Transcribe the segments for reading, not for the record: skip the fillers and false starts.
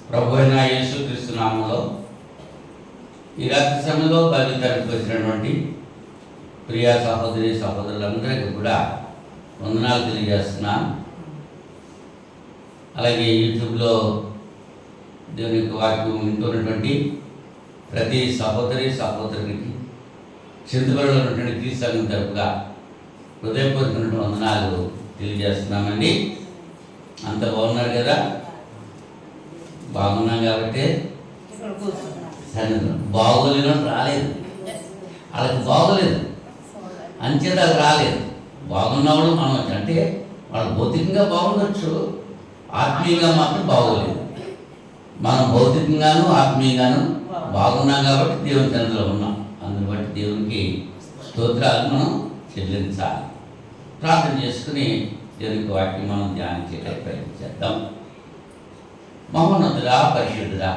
ప్రభు అయిన యేసుక్రీస్తు నామములో ఈ రాత్రి సమయంలో బయలుదేరికి వచ్చినటువంటి ప్రియా సహోదరి సహోదరులందరికీ కూడా వందనాలు తెలియజేస్తున్నాను. అలాగే యూట్యూబ్లో దేవుని యొక్క వాక్యం వింటున్నటువంటి ప్రతి సహోదరి సహోదరునికి చింతపల్లిలో ఉన్నటువంటి క్రీస్తు సంఘం తరపుగా హృదయపూర్వకమైన వందనాలు తెలియజేస్తున్నామండి. అంత బాగున్నారు కదా? బాగున్నాం కాబట్టి బాగోలేని రాలేదు, వాళ్ళకి బాగోలేదు అంచేత అది రాలేదు. బాగున్నవాడు మనం అంటే వాళ్ళు భౌతికంగా బాగుండొచ్చు, ఆత్మీయంగా మాత్రం బాగోలేదు. మనం భౌతికంగాను ఆత్మీయంగాను బాగున్నాం కాబట్టి దేవుని సన్నిధిలో ఉన్నాం. అందుని బట్టి దేవునికి స్తోత్రాలు మనం చెల్లించాలి. ప్రార్థన చేసుకుని దేవునికి వాక్యం మనం ధ్యానించేటట్టు ప్రయత్నించేద్దాం. మహోన్నతుడా, పరిశుద్ధుడా,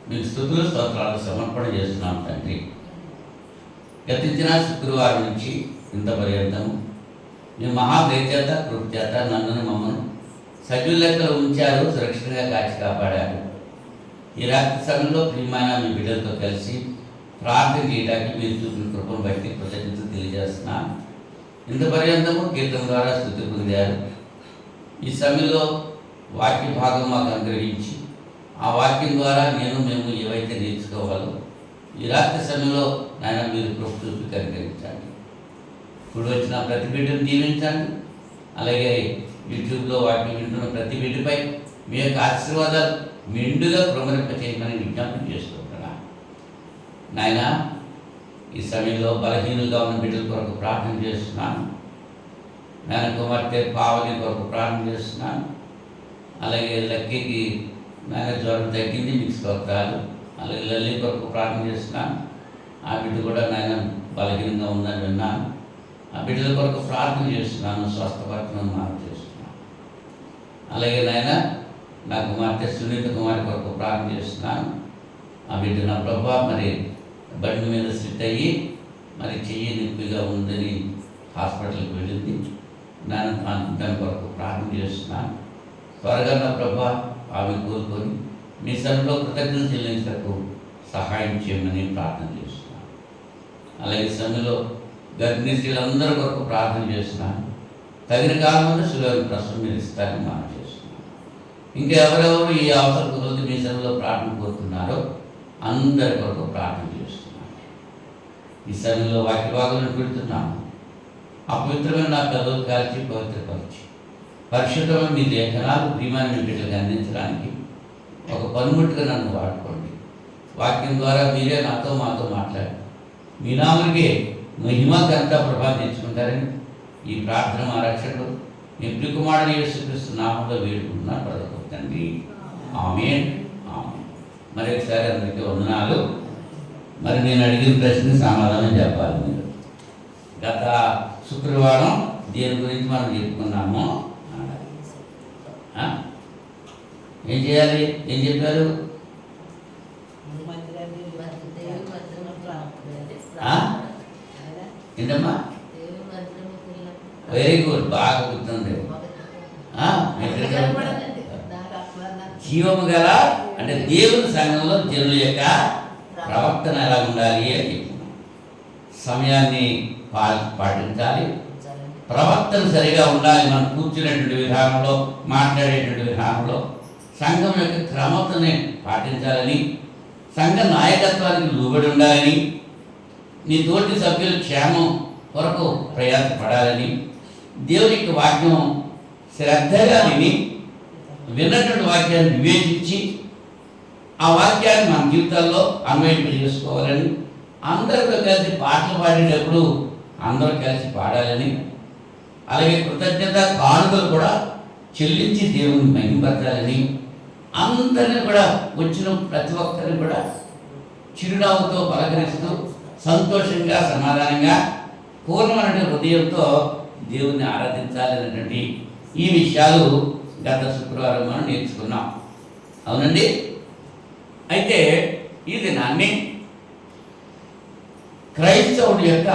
మీకు స్తుతులు స్తోత్రాలు సమర్పణ చేస్తున్నాం తండ్రి. గతించిన శుక్రవారం నుంచి ఇంత పర్యంతము మీ మహాప్రేచేత కృపచేత నన్ను మమ్మను సజీవ లెక్కలు ఉంచారు, సురక్షితంగా కాచి కాపాడారు. ఈ రాత్రి సమయంలో ప్రియమైన మీ బిడ్డలతో కలిసి ప్రార్థన చేయడానికి మీరు చూపిన కృపను బట్టి కృతజ్ఞతలు తెలియజేస్తున్నాను. ఇంత పర్యంతము కీర్తన ద్వారా స్తుతి పొందారు. ఈ సమయంలో వాక్య భాగం మాకు అనుగ్రహించి ఆ వాక్యం ద్వారా మేము ఏవైతే నేర్చుకోవాలో ఈ రాత్రి సమయంలో నాయన మీరు కృప చూపి కనుగరించండి. ఇప్పుడు వచ్చిన ప్రతి బిడ్డను దీవించండి. అలాగే యూట్యూబ్లో వాక్యం వింటున్న ప్రతి బిడ్డపై మీ యొక్క ఆశీర్వాదాలు మెండుగా ప్రమరింప చేయమని విజ్ఞాపన చేసుకుంటున్నాను. నాయన ఈ సమయంలో బలహీనులుగా ఉన్న బిడ్డల కొరకు ప్రార్థన చేస్తున్నాను. నాయన కుమార్తె పావని కొరకు ప్రార్థన చేస్తున్నాను. అలాగే లక్కీకి నాయన జ్వరం తగ్గింది, మీకు స్తోత్రాలు. అలాగే లల్లి కొరకు ప్రార్థన చేస్తున్నాను. ఆ బిడ్డ కూడా నాయన బలహీనంగా ఉందని విన్నాను. ఆ బిడ్డల కొరకు ప్రార్థన చేస్తున్నాను, స్వస్థపరచమని మనం చేస్తున్నాను. అలాగే నాయన నా కుమార్తె సునీత కుమారి కొరకు ప్రార్థన చేస్తున్నాను. ఆ బిడ్డ నా ప్రభా మరి బండి మీద స్లిట్ అయ్యి మరి చెయ్యి నొప్పిగా ఉందని హాస్పిటల్కి వెళ్ళింది. దాని కొరకు ప్రార్థన చేస్తున్నాను. త్వరగా నా ప్రభా ఆమె కోరుకొని మీ సన్నిధిలో కృతజ్ఞతలు చెల్లించటకు సహాయం చేయమని ప్రార్థన చేస్తున్నాను. అలాగే సమయంలో గర్భిణీ స్త్రీలందరి కొరకు ప్రార్థన చేస్తున్నాను. తగిన కాలంలో సులువైన ప్రశ్న మీరు ఇస్తారని మనం చేస్తున్నాను. ఇంకా ఎవరెవరు ఈ అవసరం కుదరదు మీ సన్నిధిలో ప్రార్థన కోరుతున్నారో అందరి కొరకు ప్రార్థన చేస్తున్నాను. ఈ సమయంలో వాక్య భాగాలను పెడుతున్నాను. అపవిత్రమైన నా పెదవులు కాల్చి పవిత్రపరిచి పరిశుద్ధమైన మీ లేఖనాలు ప్రియమైన బిడ్డలకు అందించడానికి ఒక పనిముట్టుగా నన్ను వాడుకోండి. వాక్యం ద్వారా మీరే నాతో మాతో మాట్లాడి మీ నామనికే మహిమ ఘనత ప్రభావం తెచ్చుకుంటారని ఈ ప్రార్థన మా రక్షకుడు మీ ప్రియకుమారుడు యేసుక్రీస్తు నామంలో వేడుకుంటున్నా పదకొండు తండ్రి. ఆమేన్. ఆమేన్. మరి ఒకసారి అందరికీ వందనాలు. మరి నేను అడిగిన ప్రశ్నకి సమాధానం చెప్పాలి మీరు. గత శుక్రవారం దేని గురించి మనం చెప్పుకున్నాము? ఏం చేయాలి? ఏం చెప్పారు? ఏంటమ్మా? వెరీ గుడ్, బాగా గుర్తుంది. జీవము గల అంటే దేవుని సంఘంలో జనుల యొక్క ప్రవర్తన ఎలా ఉండాలి అని చెప్తున్నాం. సమయాన్ని పాటించాలి, ప్రవర్తన సరిగా ఉండాలి. మనం కూర్చునేటువంటి విధానంలో, మాట్లాడేటువంటి విధానంలో సంఘం యొక్క క్రమతని పాటించాలని, సంఘ నాయకత్వానికి లోబడి ఉండాలని, నీ తోటి సభ్యుల క్షేమం కొరకు ప్రయాసపడాలని, దేవుని యొక్క వాక్యం శ్రద్ధగా విన్నటువంటి వాక్యాన్ని వివేచించి ఆ వాక్యాన్ని మన జీవితాల్లో అన్వయింప చేసుకోవాలని, అందరితో కలిసి పాటలు పాడేటప్పుడు అందరూ కలిసి పాడాలని, అలాగే కృతజ్ఞత కానుకలు కూడా చెల్లించి దేవుని మహిమపరచాలని, అందరినీ కూడా వచ్చిన ప్రతి ఒక్కరిని కూడా చిరునవ్వుతో పలకరిస్తూ సంతోషంగా సమాధానంగా పూర్ణమైన హృదయంతో దేవుణ్ణి ఆరాధించాలనేటువంటి ఈ విషయాలు గత శుక్రవారం మనం నేర్చుకున్నాం. అవునండి. అయితే ఈ దినాన్ని క్రైస్తవుడి యొక్క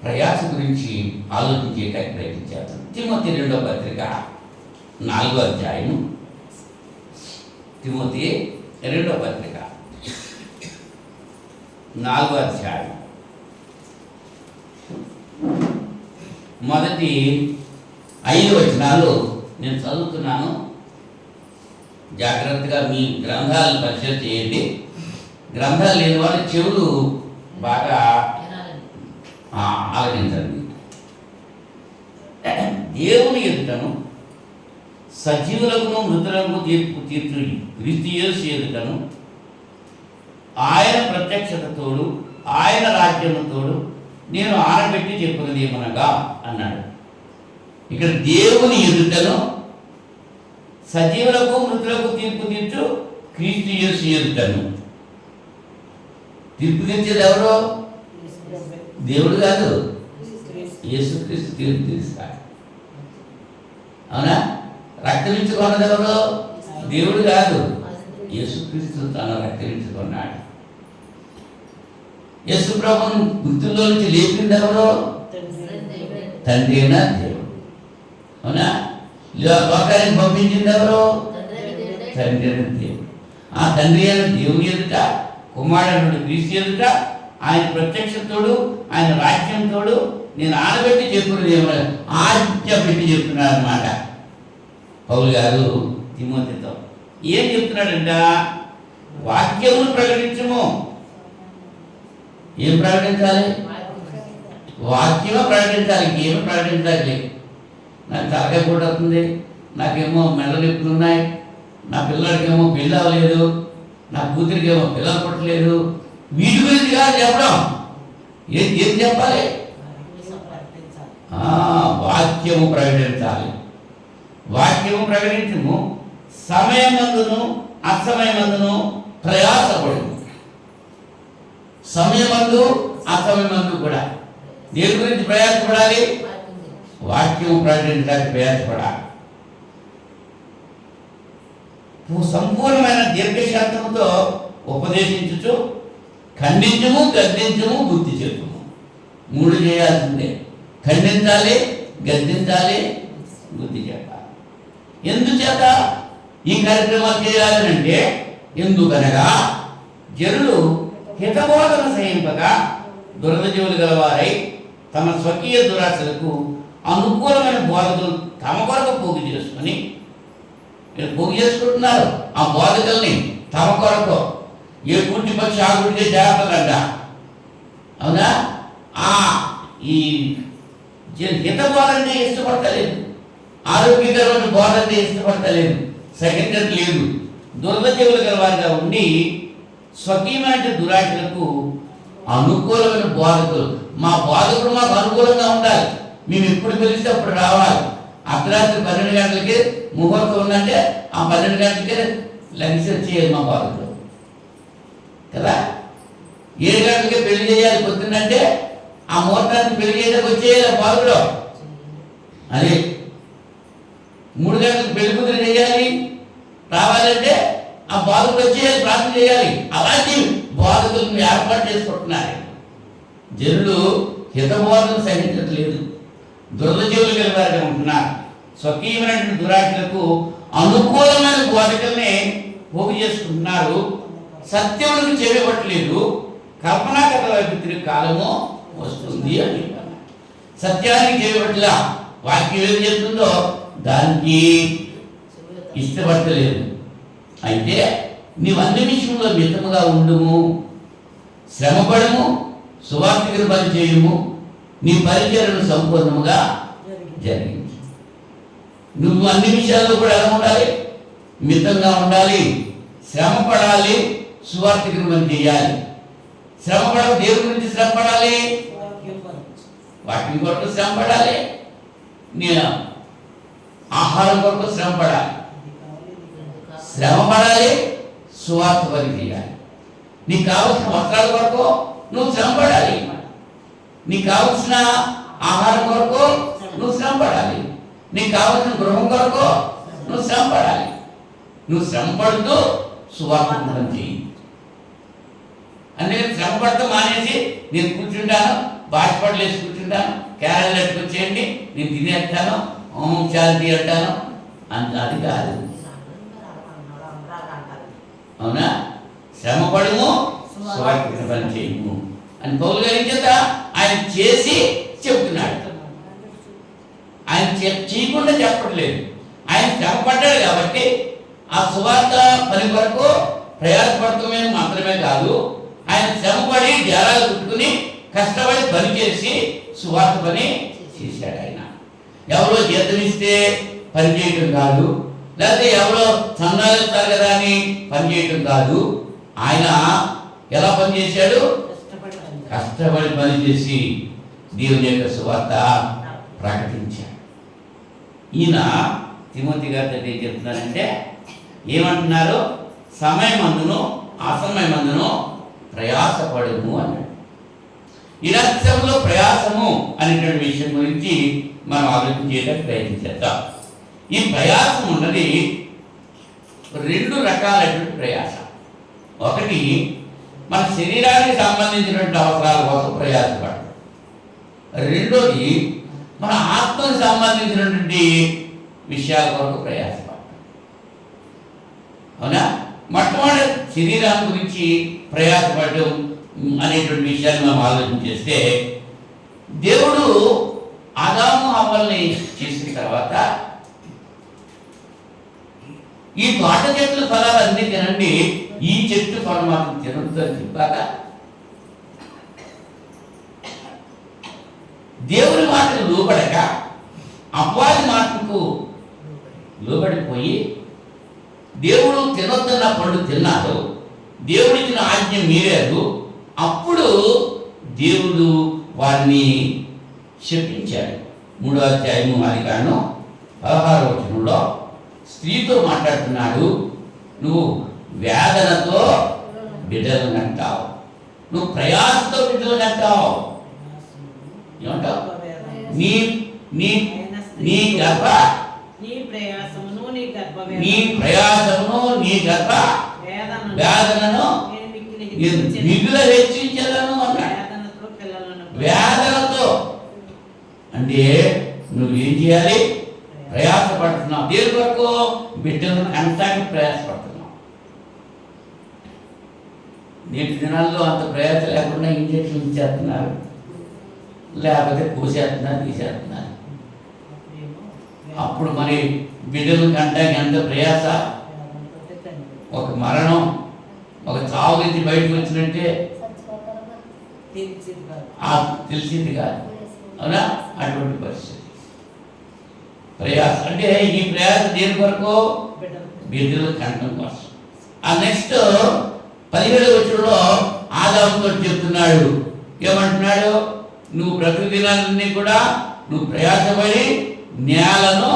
ప్రయాస గురించి ఆలోచించేటట్టు ప్రయత్నించారు. తిమోతి 2వ పత్రిక 4వ అధ్యాయం తిమోతి 2వ పత్రిక 4వ అధ్యాయం మొదటి 5 వచనాలు నేను చదువుతున్నాను. జాగ్రత్తగా మీ గ్రంథాలను పరిశీలన చేయండి. గ్రంథాలు లేని వాళ్ళు చెవులు బాగా ఆలకించండి. దేవుని ఎదుటను సజీవులకు మృతులకు తీర్పు క్రీస్తు యేసు ఎదుటను ఆయన ప్రత్యక్షతతోడు ఆయన రాజ్యముతోడు నేను ఆనబెట్టి చెప్పున్నది ఏమనగా అన్నాడు. ఇక్కడ దేవుని ఎదుటను సజీవులకు మృతులకు తీర్పు తీర్చు క్రీస్తు యేసు ఎదుటను. తీర్పు తీర్చేది ఎవరో? దేవుడు కాదు, యేసుక్రీస్తు తీర్పు తీరుస్తాడు. అవునా? రక్తమించుకున్నది ఎవరో? దేవుడు కాదు, యేసుక్రీస్తు తను రక్తమించుకున్నాడు. యేసు ప్రభువును మృతుల్లో నుంచి లేపింది ఎవరో? తండ్రి అయినా దేవుడు. అవునా? లోకానికి పంపించింది ఎవరో? తండ్రి అయిన దేవుడు. ఆ తండ్రి అయిన దేవుని ఎదుట, కుమారుడు క్రీస్తు ఎదుట ఆయన ప్రత్యక్షతోడు ఆయన రాజ్యంతోడు నేను ఆనబెట్టి చెప్పుకున్నది ఏమన్నా ఆజ్ఞ పెట్టి చెప్తున్నాడు అన్నమాట పౌలు గారు తిమోతితో. ఏం చెప్తున్నాడంట? వాక్యమును ప్రకటించము. ఏం ప్రకటించాలి? వాక్యమే ప్రకటించాలి, ఇంకేమో ప్రకటించాలి. నాకు తలకాయ కూడా అవుతుంది, నాకేమో మెల్ల నొప్పులు ఉన్నాయి, నా పిల్లడికేమో పెళ్ళి అవ్వలేదు, నా కూతురికేమో పిల్లలు పుట్టలేదు. వీటి గురించి కాదు చెప్పడం. ఏం చెప్పాలి? వాక్యము ప్రకటించాలి. వాక్యము ప్రకటించము. సమయమందును అసమయమందును ప్రయాసపడు. సమయమందు అసమయమందు కూడా దేని గురించి ప్రయాసపడాలి? వాక్యము ప్రకటించడానికి ప్రయాసపడాలి. సంపూర్ణమైన దీర్ఘశాంతముతో ఉపదేశించుచు ఖండించము, గద్దించము, బుద్ధి చెప్పుము. 3 చేయాల్సిందే. ఖండించాలి, గద్దించాలి, బుద్ధి చెప్పాలి. ఎందుచేత ఈ కార్యక్రమాలు చేయాలనంటే, ఎందుకనగా జనులు హితబోధన సహింపగా దురదజీవులు గలవారై తమ స్వకీయ దురాశలకు అనుకూలమైన బోధకులు తమ కొరకు పోగు చేసుకుంటున్నారు. ఆ బోధకుల్ని తమ కొరకు ఏ గుడ్డి పక్షి ఆ గుడికే జాగ్రత్తలంట. అవునా? ఈ హిత బోధ అంటే ఇష్టపడతలేదు, ఆరోగ్యకరమైన బోధ అంటే ఇష్టపడతలేదు, సెకండరీ లేదు. దురదజీవులు గల వారిగా ఉండి స్వకీయమైన దురాశలకు అనుకూలమైన బోధకులు. మా బోధకుడు మాకు అనుకూలంగా ఉండాలి, మేము ఎప్పుడు పిలిస్తే అప్పుడు రావాలి. అర్ధరాత్రి 12 గంటలకి ముహూర్తం ఉందంటే ఆ 12 గంటలకే లెగిసి వచ్చేయాలి మా బోధకుడు కదా. 7 గంటలకే పెళ్లి చేయాలి పొద్దున్నంటే ఆ ముహూర్తాన్ని పెళ్లి చేయడానికి వచ్చేయాలి ఆ బోధకుడు. అదే 3 గంటలకు పెళ్లి కుదిరి చేయాలి, రావాలంటే ఆ బోధకుడు వచ్చేయాలి, ప్రార్థన చేయాలి. అలాంటి బోధకులను ఏర్పాటు చేసుకుంటున్నారు. జనులు హితబోధన సహించట్లేదు, దురదజీవులు కలిగారుగా ఉంటున్నారు. స్వకీయమైన దురాశలకు అనుకూలమైన బోధకుల్ని పోగు చేసుకుంటున్నారు. సత్యములకు చెవిపట్టలేదు, కల్పనా కథల వైపు తిరిగి కాలము వస్తుంది అని. సత్యానికి చెవిపట్ల వాక్యం ఏది చెప్తుందో దానికి ఇష్టపడతలేదు. అయితే నీవు అన్ని విషయంలో మితముగా ఉండుము, శ్రమపడము, సువార్తికుని పని చేయము, నీ పరిచర్యను సంపూర్ణముగా జరిగించు. నువ్వు అన్ని విషయాల్లో కూడా ఎలా ఉండాలి? మితంగా ఉండాలి, శ్రమ పడాలి, సువార్తికుని పని చేయాలి. శ్రమ పడాలి, దేవుడి గురించి శ్రమ పడాలి, వాక్యం కొరకు శ్రమ పడాలి, నీ ఆహారం కొరకు శ్రమ పడాలి, శ్రమ పడాలి, సువార్త పని చేయాలి. నీకు కావలసిన వస్త్రాల కొరకు నువ్వు శ్రమ పడాలి, నీకు కావలసిన ఆహారం కొరకు నువ్వు శ్రమ పడాలి, నీకు కావలసిన గృహం కొరకు నువ్వు శ్రమ పడాలి. నువ్వు శ్రమ పడుతూ సువార్త పని చేయి. అందుకని శ్రమ పడుతూ మానేసి నేను కూర్చుంటాను, బాష్పడలు వేసి కూర్చుంటాను, క్యారెల్ ఎట్టుకొచ్చేయండి, నేను తినేస్తాను, శాంతి అంటాను, అది కాదు. అవునా? శ్రమపడము, సువార్త పని చేయము అని పౌలు గారి చేత ఆయన చేసి చెప్తున్నాడు. ఆయన చేయకుండా చెప్పట్లేదు. ఆయన శ్రమపడ్డాడు కాబట్టి ఆ సువార్త పని వరకు ప్రయాసపడటమే మాత్రమే కాదు, ఆయన శ్రమపడి జారాలు చుట్టుకుని కష్టపడి పని చేసి సువార్త పని చేశాడు. ఆయన ఎవరో జీతం ఇస్తే పని చేయటం కాదు, లేకపోతే ఎవరో చందాలు ఇస్తారు కదా అని పని చేయటం కాదు. ఆయన ఎలా పని చేశాడు? కష్టపడి పని చేసి దేవుని యొక్క సువార్త ప్రకటించాడు. ఈయన తిమోతి గారితో ఏం చెప్తున్నారంటే, ఏమంటున్నారు? సమయమందును అసమయమందును ప్రయాసపడము అన్నాడు. ఈ రహస్యంలో ప్రయాసము అనేటువంటి విషయం గురించి మనం ఆలోచన చేయడానికి ప్రయత్నించేద్దాం. ఈ ప్రయాసం ఉన్నది రెండు రకాలైనటువంటి ప్రయాస. ఒకటి మన శరీరానికి సంబంధించినటువంటి అవసరాల కోసం ప్రయాసపడడం. రెండోది మన ఆత్మకు సంబంధించినటువంటి విషయాల కొరకు ప్రయాసపడడం. అవునా? మొట్టమొదటి శరీరాన్ని గురించి ప్రయాసపడడం అనేటువంటి విషయాన్ని మనం ఆలోచన చేస్తే, దేవుడు ఆదాము హవ్వల్ని చేసిన తర్వాత ఈ తోట చెట్ల ఫలాలు అన్నీ తినండి, ఈ చెట్టు ఫలం మాత్రం తినొద్దు అని చెప్పాక దేవుడి మాటకు లోబడక అపవాది మాటకు లోబడిపోయి దేవుడు తినొద్దన్న పండు తిన్నారు, దేవుడిచ్చిన ఆజ్ఞ మీరారు. అప్పుడు దేవుడు వారిని శపించాడు. 3వ అధ్యాయము ఆదికాండం 16వ వచనంలో స్త్రీతో మాట్లాడుతున్నాడు, నువ్వు వేదనతో బిడ్డలను అంటావు, నువ్వు ప్రయాసతో బిడ్డలను అంటావు. ఏమంటావు? నీ నీ నీ గర్భ నీ ప్రయాసమును నీ గర్భ వేదనను మిగుల హెచ్చించదను అన్నాడు. వేదనతో అంటే నువ్వేం చేయాలి? ప్రయాసపడుతున్నావు. దేని వరకు? బిడ్డలను అంటానికి ప్రయాసపడుతున్నావు. నేటి దినాల్లో అంత ప్రయాస లేకుండా ఇంజక్షన్లు ఇచ్చేస్తున్నారు, లేకపోతే పూసేస్తున్నారు, తీసేస్తున్నారు. అప్పుడు మరి బిడ్డలు కంటానికి ఎంత ప్రయాస! ఒక మరణం, ఒక చావు నుంచి బయటకు వచ్చినట్టే తెలిసింది కాదు. అవునా? అటువంటి పరిస్థితి. ప్రయాస అంటే ఈ ప్రయాస దేని వరకు? బిడ్డలు కంటం కోసం. ఆ నెక్స్ట్ 17వ వచనంలో ఆదాముతో చెప్తున్నాడు, ఏమంటున్నాడు? నువ్వు బ్రతుకు దినాలన్నీ కూడా నువ్వు ప్రయాసపడి నేలను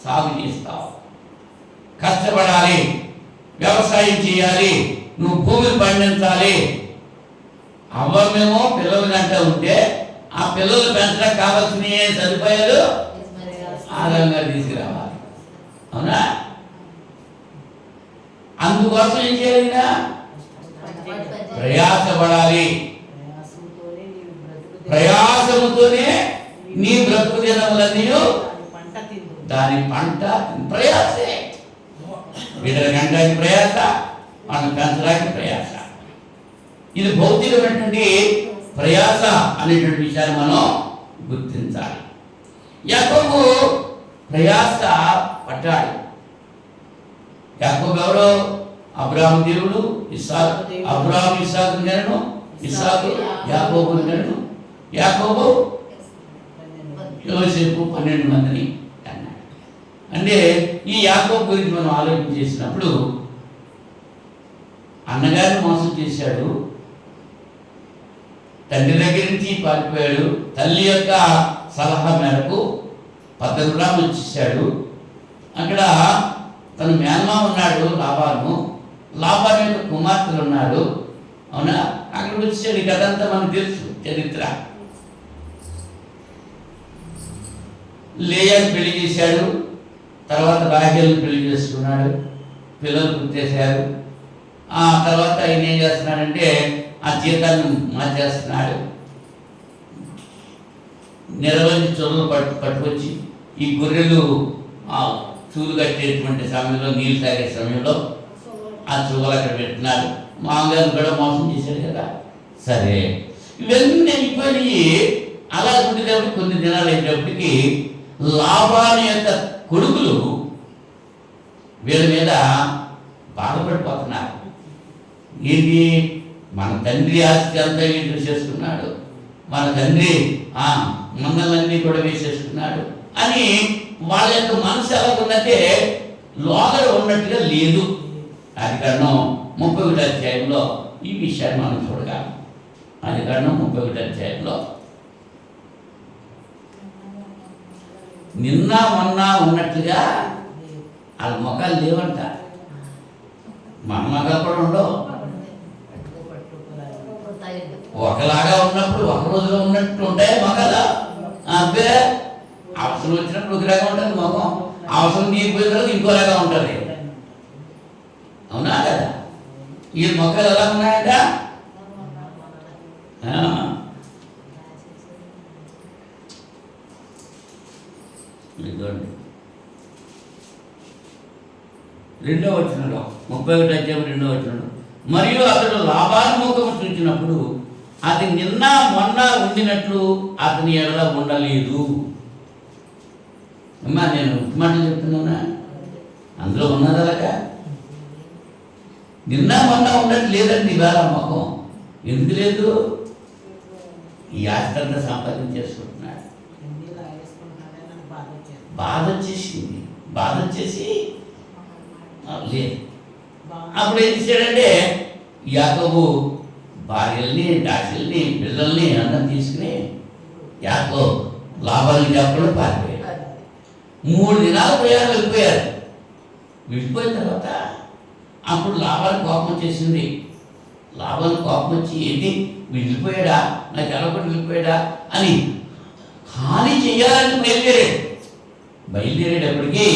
సాగు చేస్తావు, కష్టపడాలి, వ్యవసాయం చేయాలి, నువ్వు భూమిని పండించాలి. అవ్వమేమో పిల్లలు గంట ఉంటే ఆ పిల్లలు పెంచడానికి కావాల్సిన సదుపాయాలు ఆదాంగా తీసుకురావాలి. అవునా? అందుకోసం ఏం చేయాలి? ప్రయాసపడాలి. ప్రయాసముతోనే నీ బ్రతుకు దినములన్నీ దాని పంట ప్రయాసే. బిడ్డల గంటకి ప్రయాస, మనం పెంచడానికి ప్రయాస. ఇది భౌతికమైనటువంటి ప్రయాస అనేటువంటి విషయాన్ని మనం గుర్తించాలి. యాకోబు ప్రయాస పడ్డాడు. యాకోబు ఎవరు? అబ్రాహాము దేవుడు. అబ్రాహాము ఇస్సాకును కనెను, ఇస్సాకు యాకోబును కనెను, యాకోబు యోసేపు 12 మందిని అన్నాడు. అంటే ఈ యాకోబు గురించి మనం ఆలోచన చేసినప్పుడు, అన్నగారిని మోసం చేశాడు, తండ్రి దగ్గర నుంచి పారిపోయాడు, తల్లి యొక్క సలహా మేరకు పద్దెనిమిది వచ్చేసాడు. అక్కడ తను మేనమా ఉన్నాడు లాబాను యొక్క కుమార్తెలు ఉన్నాడు. అవునా? అక్కడికి వచ్చేసాడు. ఈ కథ అంతా మనకు తెలుసు, చరిత్ర. లేయాని పెళ్లి చేశాడు, తర్వాత రాహేలుని పెళ్లి చేసుకున్నాడు, పిల్లలు పుట్టేశారు. ఆ తర్వాత ఆయన ఏం చేస్తున్నాడంటే ఆ జీతాన్ని మార్చేస్తున్నాడు. నెలవంచి చొరువులు పట్టుకొచ్చి ఈ గొర్రెలు చూలు కట్టేటువంటి సమయంలో, నీళ్ళు తాగే సమయంలో ఆ చువ్వలు అక్కడ పెట్టినాడు, మామగారిని కూడా మోసం చేశాడు కదా. సరే, ఇవన్నీ అయిపోయి అలా ఉండేటప్పుడు కొన్ని దినాలు అయినప్పటికీ లాబాను యొక్క కొడుకులు వీళ్ళ మీద బాధపడిపోతున్నారు. ఏంటి, మన తండ్రి ఆస్తి అంతా వీళ్ళు చేసుకున్నాడు, మన తండ్రి మందలన్నీ కూడా వేసేసుకున్నాడు అని వాళ్ళ యొక్క మనసు ఎలా ఉన్నదే లోగడ ఉన్నట్టుగా లేదు. అది కారణం 31 అధ్యాయంలో ఈ విషయాన్ని మనం చూడగలం. అది కారణం 31 అధ్యాయంలో నిన్న మొన్న ఉన్నట్లుగా వాళ్ళ మొఖాలు లేవంట. మన మొఖాలు కూడా ఉండవు. ఒకలాగా ఉన్నప్పుడు ఒక రోజులో ఉన్నట్టు ఉంటాయి మొఖాలు. అబ్బే, అవసరం వచ్చినప్పుడు ఒకలాగా ఉంటుంది మొఖం, అవసరం తీరిపోయిన తర్వాత ఇంకోలాగా ఉంటుంది. అవునా కదా? ఈ మొక్కలు ఎలా ఉన్నాయంట? ఇదిగోండి 2వ వచనంలో 31 అధ్యాయం 2వ వచనంలో, మరియు అతడు లాబాను ముఖము చూచినప్పుడు అది నిన్న మొన్న ఉండినట్లు అతని ఎడల ఉండలేదు. అమ్మా, నేను మాటలు చెప్తున్నానా? అందులో ఉన్నది అలాగా. నిన్న మొన్న ఉన్నట్టు లేదండి ఇవాళ ముఖం. ఎందుకు లేదు? ఈ ఆస్తి అంతా సంపాదించేసుకుంటున్నాడు. బాధ వచ్చేసింది. బాధ వచ్చేసి లేదు. అప్పుడు ఏం చేశాడంటే, యాకోబు భార్యల్ని, దాసుల్ని, పిల్లల్ని అందరం తీసుకుని యాకోబు లాభాలను చెప్పడం పారిపోయాడు. 3 దినాలు ప్రయాణం వెళ్ళిపోయారు. వెళ్ళిపోయిన తర్వాత అప్పుడు లాభాలు కోపం వచ్చేసింది. లాభాలు కోపం వచ్చి, ఏంటి వెళ్ళిపోయాడా, నాకు ఎలా కూడా వెళ్ళిపోయాడా అని హాని చేయాలని బయలుదేరేటప్పటికీ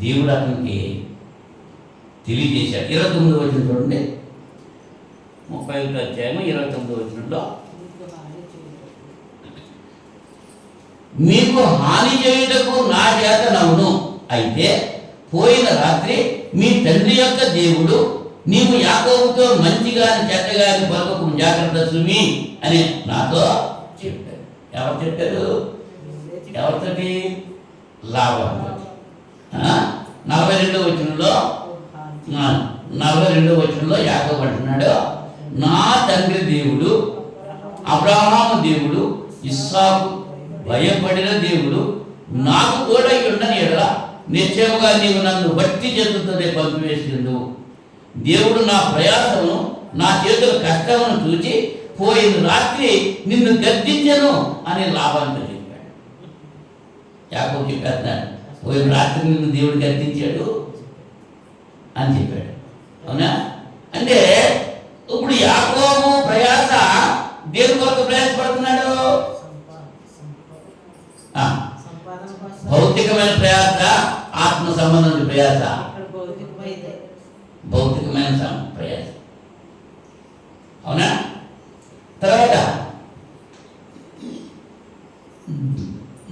దేవుడు అతనికి తెలియజేశాడు. 29వ వచనం చూడండి, 31 అధ్యాయం 29వ వచనంలో, మీకు హాని చేయుటకు నా చేత నవ్వును, అయితే పోయిన రాత్రి మీ తండ్రి యొక్క దేవుడు నీవు యాకోబుతో మంచిగాని చెడ్డగాని పలుకు జాగ్రత్త సుమి అని నాతో చెప్పారు. ఎవరు చెప్పారు? ఎవరితోటి? లాభంతో. 42వ వచనంలో యాకోబు అంటున్నాడు, నా తండ్రి దేవుడు అబ్రహాము దేవుడు, ఇస్సాకు భయపడిన దేవుడు నాకు తోడై ఉండని ఎడల నిశ్చయముగా నీవు నన్ను బట్టి చేతులతోనే పంపివేసిండు. దేవుడు నా ప్రయాసమును, నా చేతుల కష్టమును చూచి పోయిన రాత్రి నిన్ను గద్దించను అని లాభంతో చెప్పాడు. యాకోబు చెప్పేస్తున్నాడు, పోయిన రాత్రి నిన్ను దేవుడు గద్దించాడు అని చెప్పాడు. అవునా? అంటే ఇప్పుడు యాకోబు ప్రయాస దేవుని కొరకు ప్రయాసపడుతున్నాడు. భౌతికమైన ప్రయాస, ఆత్మ సంబంధమైన ప్రయాస. భౌతికమైన ప్రయాస. అవునా? తర్వాత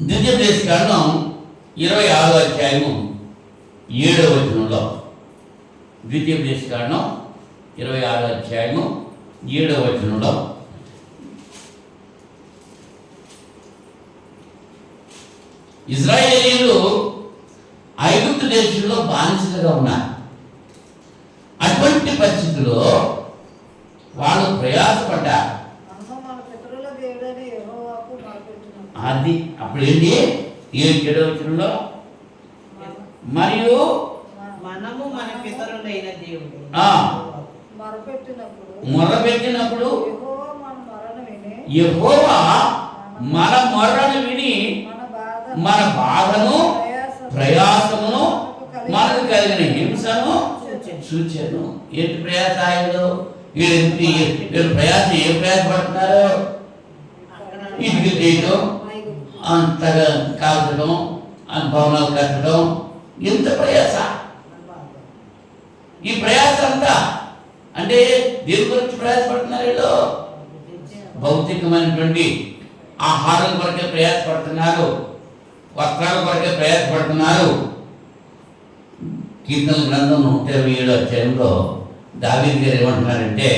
ద్వితీయోపదేశకాండం 26వ అధ్యాయము 7వ వచనంలో, ద్వితీయోపదేశకాండం 26వ అధ్యాయము 7వ వచనంలో, ఇజ్రాయేలీలు ఐగుప్తు దేశంలో బానిసలుగా ఉన్నారు. అటువంటి పరిస్థితుల్లో వాళ్ళు ప్రయాసపడ్డారు. అది అప్పుడు ఏంటి? 7వ వచనంలో, మరియు మనము మన పితరులైన దేవుడు మొరపెట్టినప్పుడు యెహోవా మన మొర్రను విని మన బాధను, ప్రయాసమును, మనకు కలిగిన హింసను చూచాను. ఏంటి ప్రయాస? వీళ్ళు ప్రయాసం ఏం ప్రయాసపడుతున్నారు? ఇటుక చేయటం, అంతగా కాల్చడం, భవనాలు కట్టడం, ఎంత ప్రయాస. ఈ ప్రయాస అంతా అంటే దేని గురించి ప్రయాసపడుతున్నారు వీళ్ళు? భౌతికమైనటువంటి ఆహారం కొరకే ప్రయాసపడుతున్నారు, వస్త్రాల కొరకే ప్రయాసపడుతున్నారు. కీర్తన గ్రంథం 127 అధ్యాయంలో దావీదు గారు ఏమంటున్నారంటే,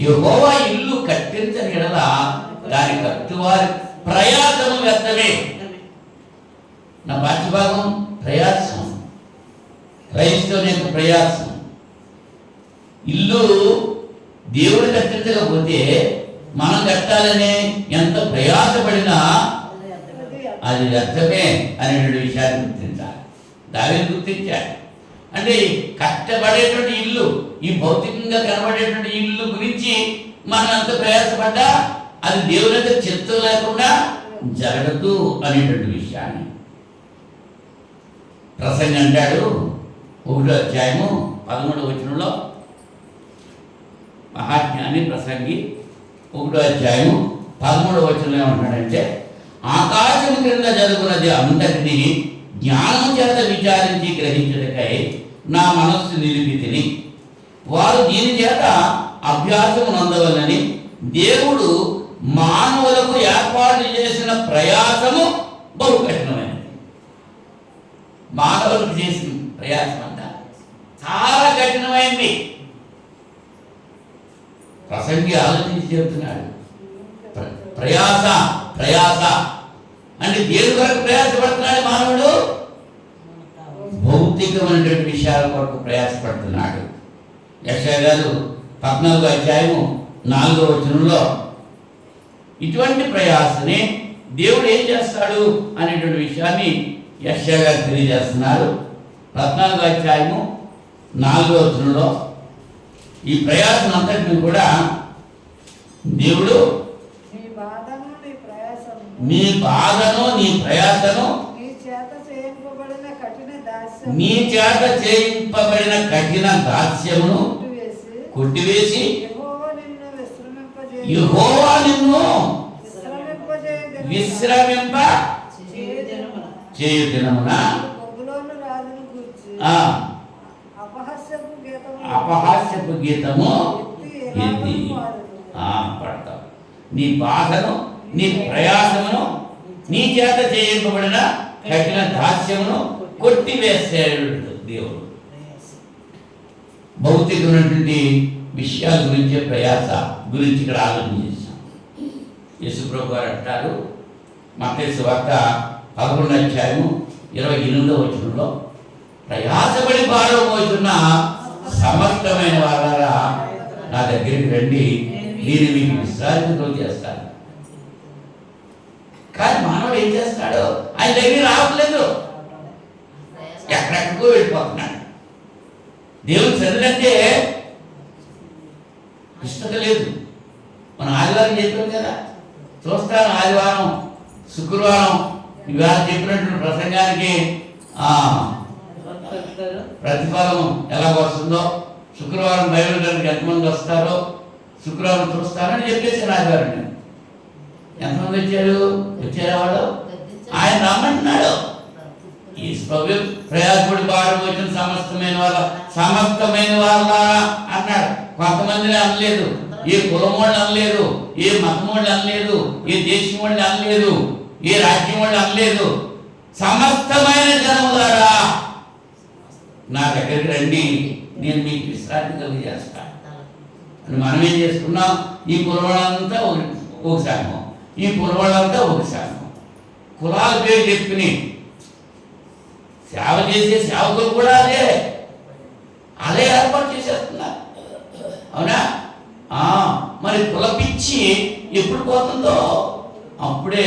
యెహోవా ఇల్లు కట్టించని ఎడల దాని కట్టువారి ప్రయాసము వ్యర్థమే. నా పాఠ్యభాగం ప్రయాసం, క్రైస్తవుని యొక్క ప్రయాసం. ఇల్లు దేవుడు కట్టించకపోతే మనం కట్టాలనే ఎంత ప్రయాసపడినా అది వ్యర్థమే అనేటువంటి విషయాన్ని గుర్తించాలి. దావీదు గుర్తించాడు. అంటే కష్టపడేటువంటి ఇల్లు, ఈ భౌతికంగా కనబడేటువంటి ఇల్లు గురించి మనం ఎంత ప్రయాసపడ్డా అది దేవుని యొక్క చిత్తం లేకుండా జరగదు అనేటువంటి విషయాన్ని ప్రసంగి అంటాడు. 1వ అధ్యాయము 13వ వచనంలో, మహాజ్ఞాని ప్రసంగి 1వ అధ్యాయము 13వ వచనంలో ఏమంటాడంటే, ఆకాశం క్రింద జరుగునది అంతటిని జ్ఞానం చేత విచారించి గ్రహించుటకై నా మనస్సు నిలిపితిని. వారు దీని చేత అభ్యాసము నందవలని దేవుడు మానవులకు ఏర్పాటు చేసిన ప్రయాసము బహు కఠినమైనది. మానవులకు చేసిన ప్రయాసం అంతా చాలా కఠినమైంది. ప్రసంగి ఆలోచించి చెబుతున్నాడు. ప్రయాస ప్రయాస అంటే దేని కొరకు ప్రయాసపడుతున్నాడు మానవుడు? భౌతికమైనటువంటి విషయాల కొరకు ప్రయాసపడుతున్నాడు. యెషయా గారు 14వ అధ్యాయము 4వ వచనంలో ఇటువంటి ప్రయాసని దేవుడు ఏం చేస్తాడు అనేటువంటి విషయాన్ని యెషయా గారు తెలియజేస్తున్నారు. 14వ అధ్యాయము 4వ వచనంలో ఈ ప్రయాసం అంతటిని కూడా దేవుడు నీ బాధను నీ ప్రయాసను నీ చేత చేయింపబడిన కఠిన దాస్యమును కొట్టివేసి యెహోవా నిన్ను విశ్రమింప చేయు దినమున అపహాస్యపు గీతము ఎత్తి పడతావు. నీ బాధను నీ ప్రయాసమును నీ చేత చేయింపబడిన కఠిన దాస్యమును కొట్టివేసాడు దేవుడు. భౌతికమైనటువంటి విషయాల గురించి ప్రయాస గురించి ఇక్కడ ఆలోచన చేశాం. యేసుప్రభు గారు అంటారు మత్తయి సువార్త 11వ అధ్యాయము 28వ వచనంలో, ప్రయాసపడి భారం మోస్తున్న సమస్తమైన వారారా నా దగ్గరికి రండి, నేను మీకు విశ్రాంతి చేస్తాను. కానీ మానవుడు ఏం చేస్తాడు? ఆయన దగ్గర రావట్లేదు, ఎక్కడెక్కడికో వెళ్ళిపోతున్నాడు. దేవుని సరిదంటే ఇష్టత లేదు. మనం ఆదివారం చెప్పాం కదా, చూస్తాను ఆదివారం శుక్రవారం ఇవాళ చెప్పినటువంటి ప్రసంగానికి ప్రతిఫలం ఎలా వస్తుందో, శుక్రవారం బైబిల్ గ్రంథానికి ఎంతమంది వస్తారో, శుక్రవారం చూస్తారని చెప్పేసి ఆదివారం నేను ఎంతమంది వచ్చారా వాళ్ళు? ఆయన రమ్మంటున్నాడు. ఈ ప్రయాసపడి భారం వచ్చిన సమస్తమైన వాళ్ళ అన్నాడు. కొంతమందిని అనలేదు, ఏ కులం వాళ్ళు అనలేదు, ఏ మతం వాళ్ళు అనలేదు, ఏ దేశం వాళ్ళు అనలేదు, ఏ రాజ్యం వాళ్ళు అనలేదు. సమస్తమైన జనములారా నా దగ్గరికి రండి, నేను మీకు విశ్రాంతి కలిగజేస్తాను అని మనం ఏం చేసుకున్నాం? ఈ కులం వాళ్ళంతా ఒక శాఖం, ఈ కులం వాళ్ళంతా ఒక శాఖం. కులాల పేరు చెప్పుకుని సేవ చేసే సేవకులు కూడా అదే ఏర్పాటు చేసేస్తున్నారు. అవునా? మరి కుల పిచ్చి ఎప్పుడు పోతుందో అప్పుడే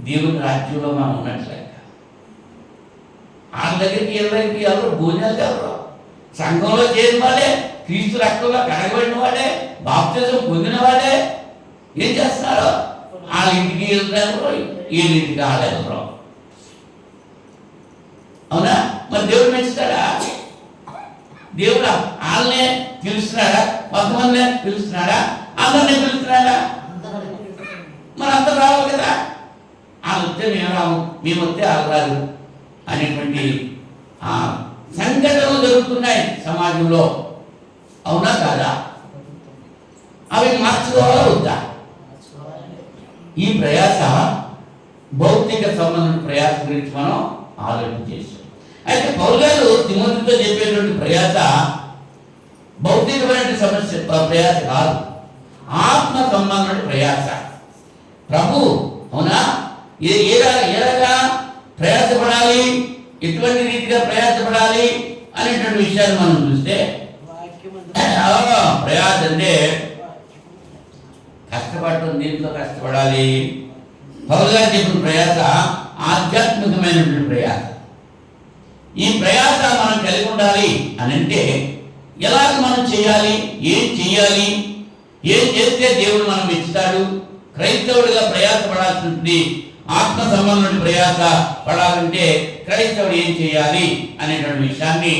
దేవుని రాజ్యంలో మనం ఉన్నట్లే. వాళ్ళ దగ్గరికి ఎవరు భోజనాలు ఎవరు? సంఘంలో చేరిన వాడే, క్రీస్తు రక్తంలో కడగబడిన వాడే, బాప్తిజం పొందిన వాడే ఏం చేస్తున్నారు? వాళ్ళ ఇంటికి వెళ్తారు, వీళ్ళింటికి వాళ్ళెవరు. అవునా? మరి దేవుడు మెచ్చుతాడా? దేవుడు వాళ్ళనే పిలుస్తున్నాడా? కొంతమంది పిలుస్తున్నాడా? అందరినీ పిలుస్తున్నాడా? మరి అందరు రావాలి కదా. వాళ్ళు వస్తే మేము రాము, మేము వస్తే వాళ్ళు రాదు అనేటువంటి సంఘటనలు జరుగుతున్నాయి సమాజంలో. అవునా కాదా? అవి మార్చుకోవాలా వద్దా? ఈ ప్రయాస భౌతిక సంబంధం ప్రయాస గురించి మనం ఆలోచన చేసాం. అయితే పౌలు గారు తిమోతితో చెప్పేటువంటి ప్రయాస భౌతికమైన సమస్య ప్రయాస కాదు, ఆత్మ సంబంధమైన ప్రయాస. ప్రభు అవునా ఎలాగా ప్రయాసపడాలి, ఎటువంటి రీతిగా ప్రయాసపడాలి అనేటువంటి విషయాన్ని మనం చూస్తే ప్రయాస అంటే కష్టపడటం, దీంట్లో కష్టపడాలి. పౌలు గారు చెప్పిన ప్రయాస ఆధ్యాత్మికమైనటువంటి ప్రయాస. ఈ ప్రయాస మనం కలిగి ఉండాలి అని అంటే ఎలాగ మనం చేయాలి, ఏం చేయాలి, ఏం చేస్తే దేవుడు మనం మెచ్చుతాడు, క్రైస్తవుడిగా ప్రయాస పడాల్సింది, ఆత్మ సంబంధమైన ప్రయాస పడాలంటే క్రైస్తవుడు ఏం చేయాలి అనేటువంటి విషయాన్ని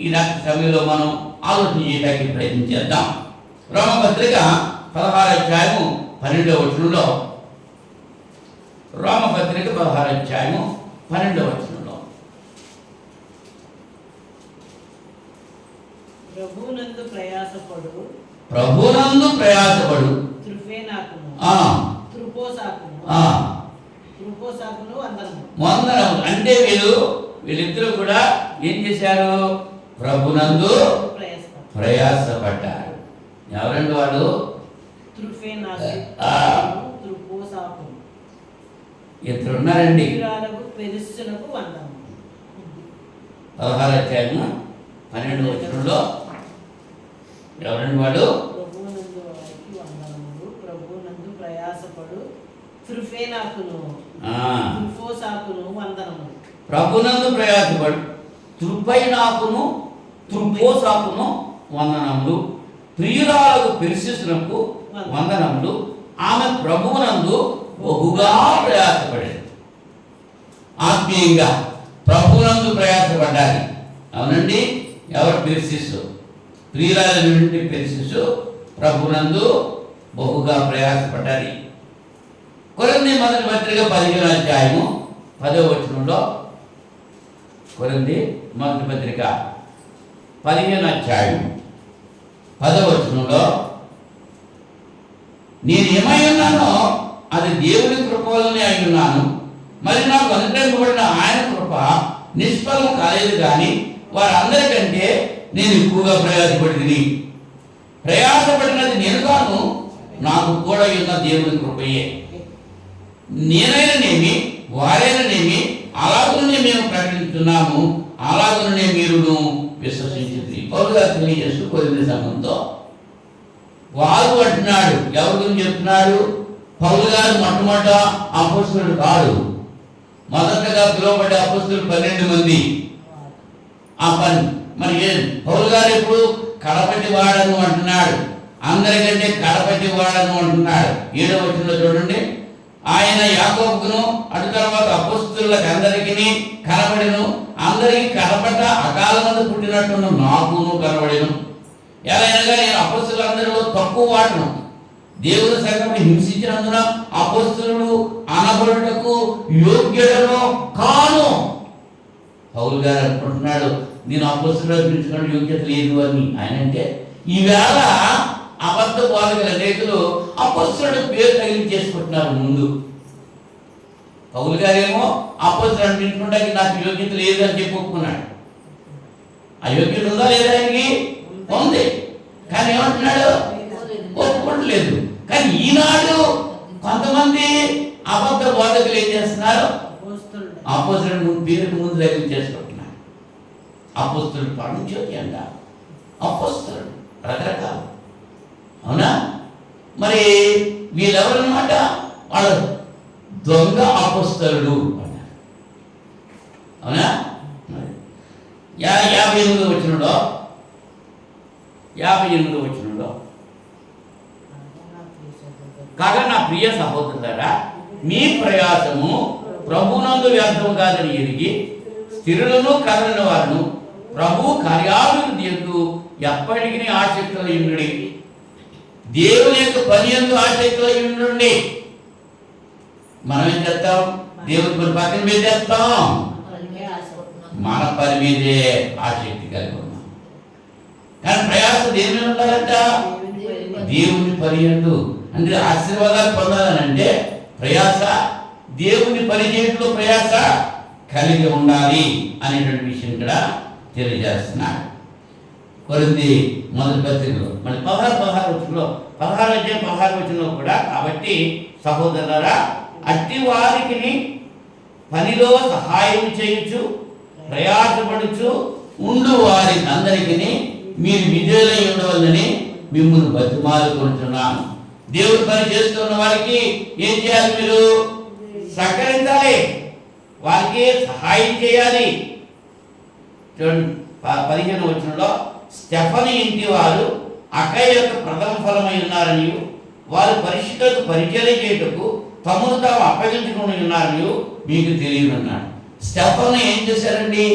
ఈ రాత్రి సమయంలో మనం ఆలోచన చేయడానికి ప్రయత్నం చేద్దాం. రోమపత్రిక 16వ అధ్యాయము 12వ వచనంలో, రోమపత్రిక 16వ అధ్యాయము 12వ వచనంలో, ప్రభువునందు ప్రయాసపడు త్రుఫేనాకును త్రుపోసాకును వందనము. అంటే వీళ్ళిద్దరూ కూడా ఏం చేశారు? ప్రభునందు ప్రయాసపడ్డారు. ఎవరండి వాళ్ళు? ఇద్దరు ఉన్నారండి. 16వ అధ్యాయము 12వ వచనంలో ఎవరండి వాడు? ప్రభువునందు ప్రయాసపడు త్రుఫేనాకును త్రుపోసాకును వందనములు, ప్రియురాలకు పెర్సిస్సునకు వందనములు, ఆమె ప్రభువునందు బహుగా ప్రయాసపడేది. ఆత్మీయంగా ప్రభువునందు ప్రయాసపడ్డాలి. అవునండి. ఎవరు? పెర్సిస్సు, ప్రియురాలైనటువంటి పెర్సిస్సు ప్రభువునందు బహుగా ప్రయాసపడ్డాలి. కొరింథీ మొదటి పత్రిక 15వ అధ్యాయము 10వ వచనంలో, కొరింథీ మొదటి పత్రిక 15వ అధ్యాయం 10వ వచనంలో, నేను ఏమై ఉన్నానో అది దేవుని కృప వల్లనే అయి ఉన్నాను, మరి నాకు అనుగ్రహింపబడిన ఆయన కృప నిష్ఫలం కాలేదు, కానీ వారందరికంటే నేను ఎక్కువగా ప్రయాసపడింది. ప్రయాసపడినది నేను కాను, నాకు కూడా ఉన్న దేవుని కృపయే. నేనైననేమి వారైననేమి అలాగునే మేము ప్రకటిస్తున్నాము, అలాగునే మీరును విశ్వసించింది. పౌలు గారు తెలియజేస్తూ కొరింథీ సంఘంతో వారు అంటున్నాడు. ఎవరి గురించి చెప్తున్నాడు? పౌలు గారు మొట్టమొదట అపొస్తలుడు కాదు. మొదటగా పిలువబడ్డ అపొస్తలులు 12 మంది. మరి పౌలు గారు ఎప్పుడు కడపటి వాడను అంటున్నాడు, అందరికంటే కడపటి వాడను అంటున్నాడు. 7వ వచనంలో చూడండి, ఆయన యాకోబును అటు తర్వాత అపొస్తలులకు అందరికీ కనబడెను, అందరికీ కనబడ్డ అకాలమందు పుట్టినట్టున్న నాకును కనబడెను. ఎలాగనగా నేను అపొస్తలులందరిలో తక్కువ వాడను, దేవుని సంఘమును హింసించినందున అపొస్తలుడు అనబడుటకు యోగ్యుడను కాను. పౌలు గారు అనుకుంటున్నాడు, నేను అపొస్తలుడు అనిపించుకున్న యోగ్యత లేదు అని. ఆయన అంటే ఈవేళ అబద్ధ బోధకుల రైతులు అపొస్తలుడు పేరు తగిలించేసుకుంటున్నారు ముందు. పౌలు గారేమో అపొస్తలుడు అనిపించుకుంటానికి నాకు యోగ్యత లేదు అని చెప్పి ఒప్పుకున్నాడు. ఆ యోగ్యత ఉందా లేదా? ఆయనకి ఉంది, కానీ ఏమంటున్నాడు? ఒప్పుకోవట్లేదు. కానీ ఈనాడు కొంతమంది అబద్ధ బోధకులు ఏం చేస్తున్నారు? అపొస్తలుడు పేరుకు ముందు తగిలించేసుకుంటున్నారు. అపొస్తలుడు పరమజ్యోతి అంట, అపొస్తలుడు రకరకాలు. అవునా? మరి వీళ్ళెవరన్నమాట? వాళ్ళు దొంగ అపొస్తలుడు అన్నారు. అవునా? 58వ వచనంలో కాగా నా ప్రియ సహోదరులారా, మీ ప్రయాసము ప్రభునందు వ్యర్థము కాదని ఎరిగి స్థిరులను కదలని వారును ప్రభు కార్యాభివృద్ధి యందు ఎప్పటికీ ఆసక్తులై ఉండుడి. దేవుని యొక్క పని యందు ఆసక్తులై ఉండుడి. మనం ఏం చేస్తాం? దేవుని పని పక్కన పెట్టేస్తాం, మన పని మీదే ఆసక్తి కలిగి ఉన్నాం. కానీ ప్రయాస దేని మీద ఉండాలంట? దేవుని పని యందు. అంటే ఆశీర్వాదాలు పొందాలని అంటే ప్రయాస, దేవుని పని చేయడంలో ప్రయాస కలిగి ఉండాలి అనేటువంటి విషయం ఇక్కడ తెలియజేస్తున్నాడు. కొరింథీ మొదటి పత్రికలో మళ్ళీ 16 వచనంలో 16 వచనంలో కూడా కాబట్టి సహోదరులారా అట్టి వారికి పనిలో సహాయం చేయొచ్చు ప్రయాసపడుచు ఉండు వారికి అందరికీ మీరు విజయులై ఉండవల్లని మిమ్మల్ని బతిమాలుకుంటున్నాను. దేవుడి పని చేస్తున్న వారికి ఏం చేయాలి? మీరు సహకరించాలి, వారికి సహాయం చేయాలి. చూడండి 15 వచనంలో స్టెఫను ఇంటి వారు అక్కయ్య యొక్క ప్రథమ ఫలమై ఉన్నారని వారు పరిశుద్ధులకు పరిచయం చేయుటకు తమను తాము అప్పగించుకుని ఉన్నారని మీకు తెలియనున్నాడు. స్టెఫను ఏం చేశారండి?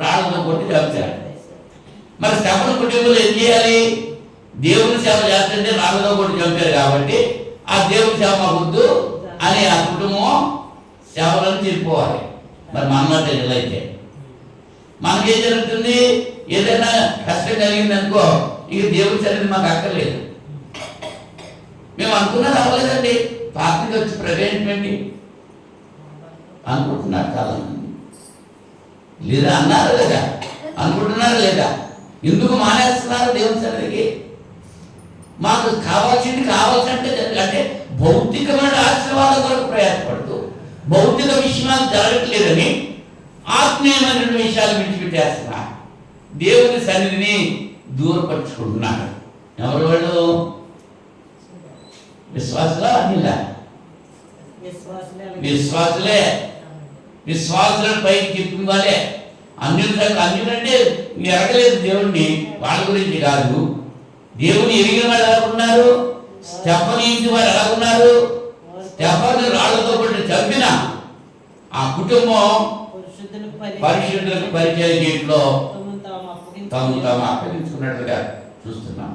రాళ్ళతో కొట్టి చంపారు. మరి స్టెఫను కుటుంబంలో ఏం చేయాలి? దేవుని సేవ చేస్తుంటే రాళ్ళతో కొట్టి చంపారు కాబట్టి ఆ దేవుని సేవ మాకొద్దు అని ఆ కుటుంబం సేవలను చెప్పుకోవాలి. మరి మన అయితే మనకేం జరుగుతుంది? ఏదైనా కష్టం కలిగింది అనుకో, ఇక దేవుడి సరిగ్గా మాకు అక్కర్లేదు. మేము అనుకున్నది అవ్వలేదండి, పార్టీకి వచ్చి ప్రవేశపెట్టి అనుకుంటున్నారు చాలా మంది. లేదా అన్నారు లేదా? అనుకుంటున్నారు లేదా? ఎందుకు మానేస్తున్నారు దేవుని సరిగ్గి? మాకు కావాల్సింటే అంటే భౌతికమైన ఆశీర్వాదం కొరకు ప్రయాసపడుతూ భౌతిక విషయాలు జరగట్లేదని ఆత్మీయమైన విషయాలు విడిచిపెట్టేస్తున్నారు. దేవుని సన్నిధిని దూరపరుచుకుంటున్నారు. ఎవరు వాళ్ళు? విశ్వాసులా అనిలా? విశ్వాసులను పైకి చెప్పిన వాళ్ళే. అన్యులంటే ఎరగలేదు దేవుణ్ణి, వాళ్ళ గురించి కాదు. దేవుని ఎరిగిన వాళ్ళు ఎలా ఉన్నారు? స్టెఫను ఇంటి వారు ఎలా ఉన్నారు? స్టెఫను రాళ్లతో కొట్టి చంపిన ఆ కుటుంబం పరిశుద్ధులకు పరిచయం చేయడంలో తాము అప్పగించుకున్నట్లుగా చూస్తున్నాం.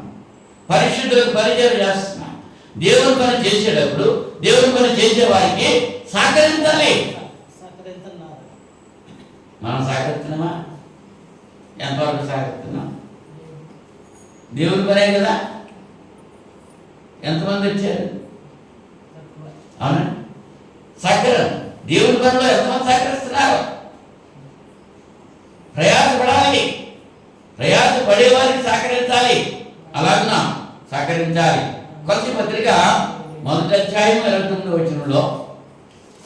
పరిశుద్ధులకు పరిచయం చేస్తున్నాం. దేవుని పని చేసేటప్పుడు దేవుని పని చేసే వారికి సహకరించాలి. మనం సహకరిస్తున్నామా? ఎంతవరకు సహకరిస్తున్నాం? దేవుని పనే కదా. ఎంతమంది వచ్చారు? అవునా? సహకరం దేవుని పనిలో ఎంతమంది సహకరిస్తున్నారు? ప్రయాసపడాలి, ప్రయాసపడేవారికి సహకరించాలి. అలాగునా సహకరించాలి. కొలసి పత్రిక 1వ అధ్యాయం 29వ వచనంలో,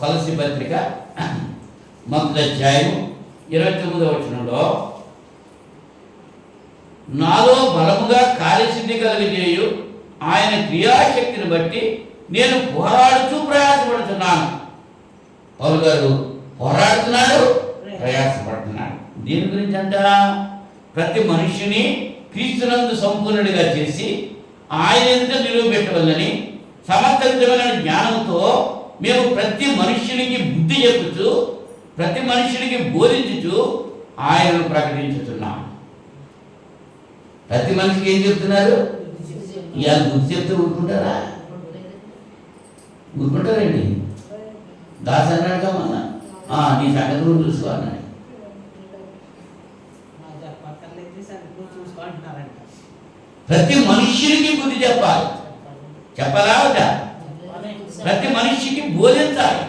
కొలసి పత్రిక 1వ అధ్యాయం 29వ వచనంలో, నాలో బలముగా కార్యసిద్ధి కలిగజేయు ఆయన క్రియాశక్తిని బట్టి నేను పోరాడుతూ ప్రయాసపడుతున్నాను. పౌలు గారు పోరాడుతున్నాడు, ప్రయాసపడుతున్నాడు. దీని గురించి అంట ప్రతి మనిషిని క్రీస్తునందు సంపూర్ణుడిగా చేసి ఆయన ఎదుట నిలువబెట్టవల్లని సమర్థమైన జ్ఞానంతో మేము ప్రతి మనుష్యునికి బుద్ధి చెప్పుచు ప్రతి మనుష్యునికి బోధించుచు ఆయనను ప్రకటించుతున్నాం. ప్రతి మనిషికి ఏం చెప్తున్నారు? ఇవాళ బుద్ధి చెప్తే ఊరుకుంటారా? ఊరుకుంటారండి. దాస్ అన్నాడుగా మొన్న, నీ సంగతి కూడా చూసుకో అన్నాడు. ప్రతి మనుష్యునికి బుద్ధి చెప్పాలి. చెప్పాలా వద్దా? ప్రతి మనిషికి బోధించాలి,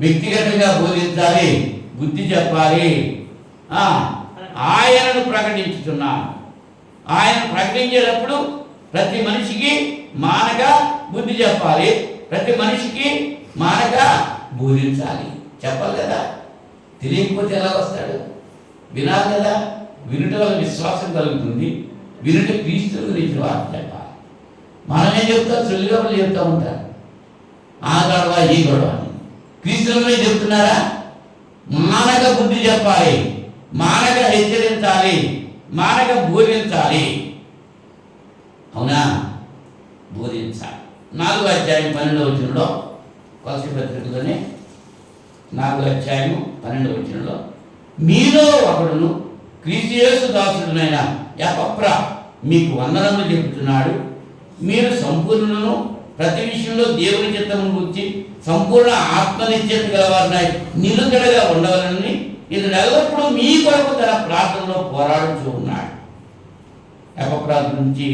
వ్యక్తిగతంగా బోధించాలి, బుద్ధి చెప్పాలి. ఆయనను ప్రకటించుతున్నాను. ఆయన ప్రకటించేటప్పుడు ప్రతి మనిషికి మానక బుద్ధి చెప్పాలి, ప్రతి మనిషికి మానక బోధించాలి. చెప్పాలి కదా. తెలియకపోతే ఎలా వస్తాడు? వినాలి కదా. వినుట వల్ల విశ్వాసం కలుగుతుంది. వినుట క్రీస్తు గురించి వార్త చెప్పాలి. మనమే చెప్తాం, సులువుగా చెప్తూ ఉంటారు. ఆ గొడవ ఈ గొడవ అని. క్రీస్తు గురించి చెప్తున్నారా? మానక బుద్ధి చెప్పాలి, మానక హెచ్చరించాలి, మానక బోధించాలి. అవునా? బోధించాలి. 4వ అధ్యాయం 12వ వచనంలో, కొలసీ పత్రికలోనే 4వ అధ్యాయం 12వ వచనంలో, మీలో ఒకడును క్రీస్తు యేసు దాసుడునైన ఎపఫ్రా మీకు వందనములు చెబుతున్నాడు. మీరు సంపూర్ణులను ప్రతి విషయంలో దేవుని చిత్తమును గురించి సంపూర్ణ ఆత్మనిశ్చయత గలవారినై నిలుకడగా ఉండవాలని ఇది ఎల్లప్పుడూ మీ కొరకు తన ప్రార్థనలో పోరాడుతూ ఉన్నాడు. ఎపఫ్రా గురించి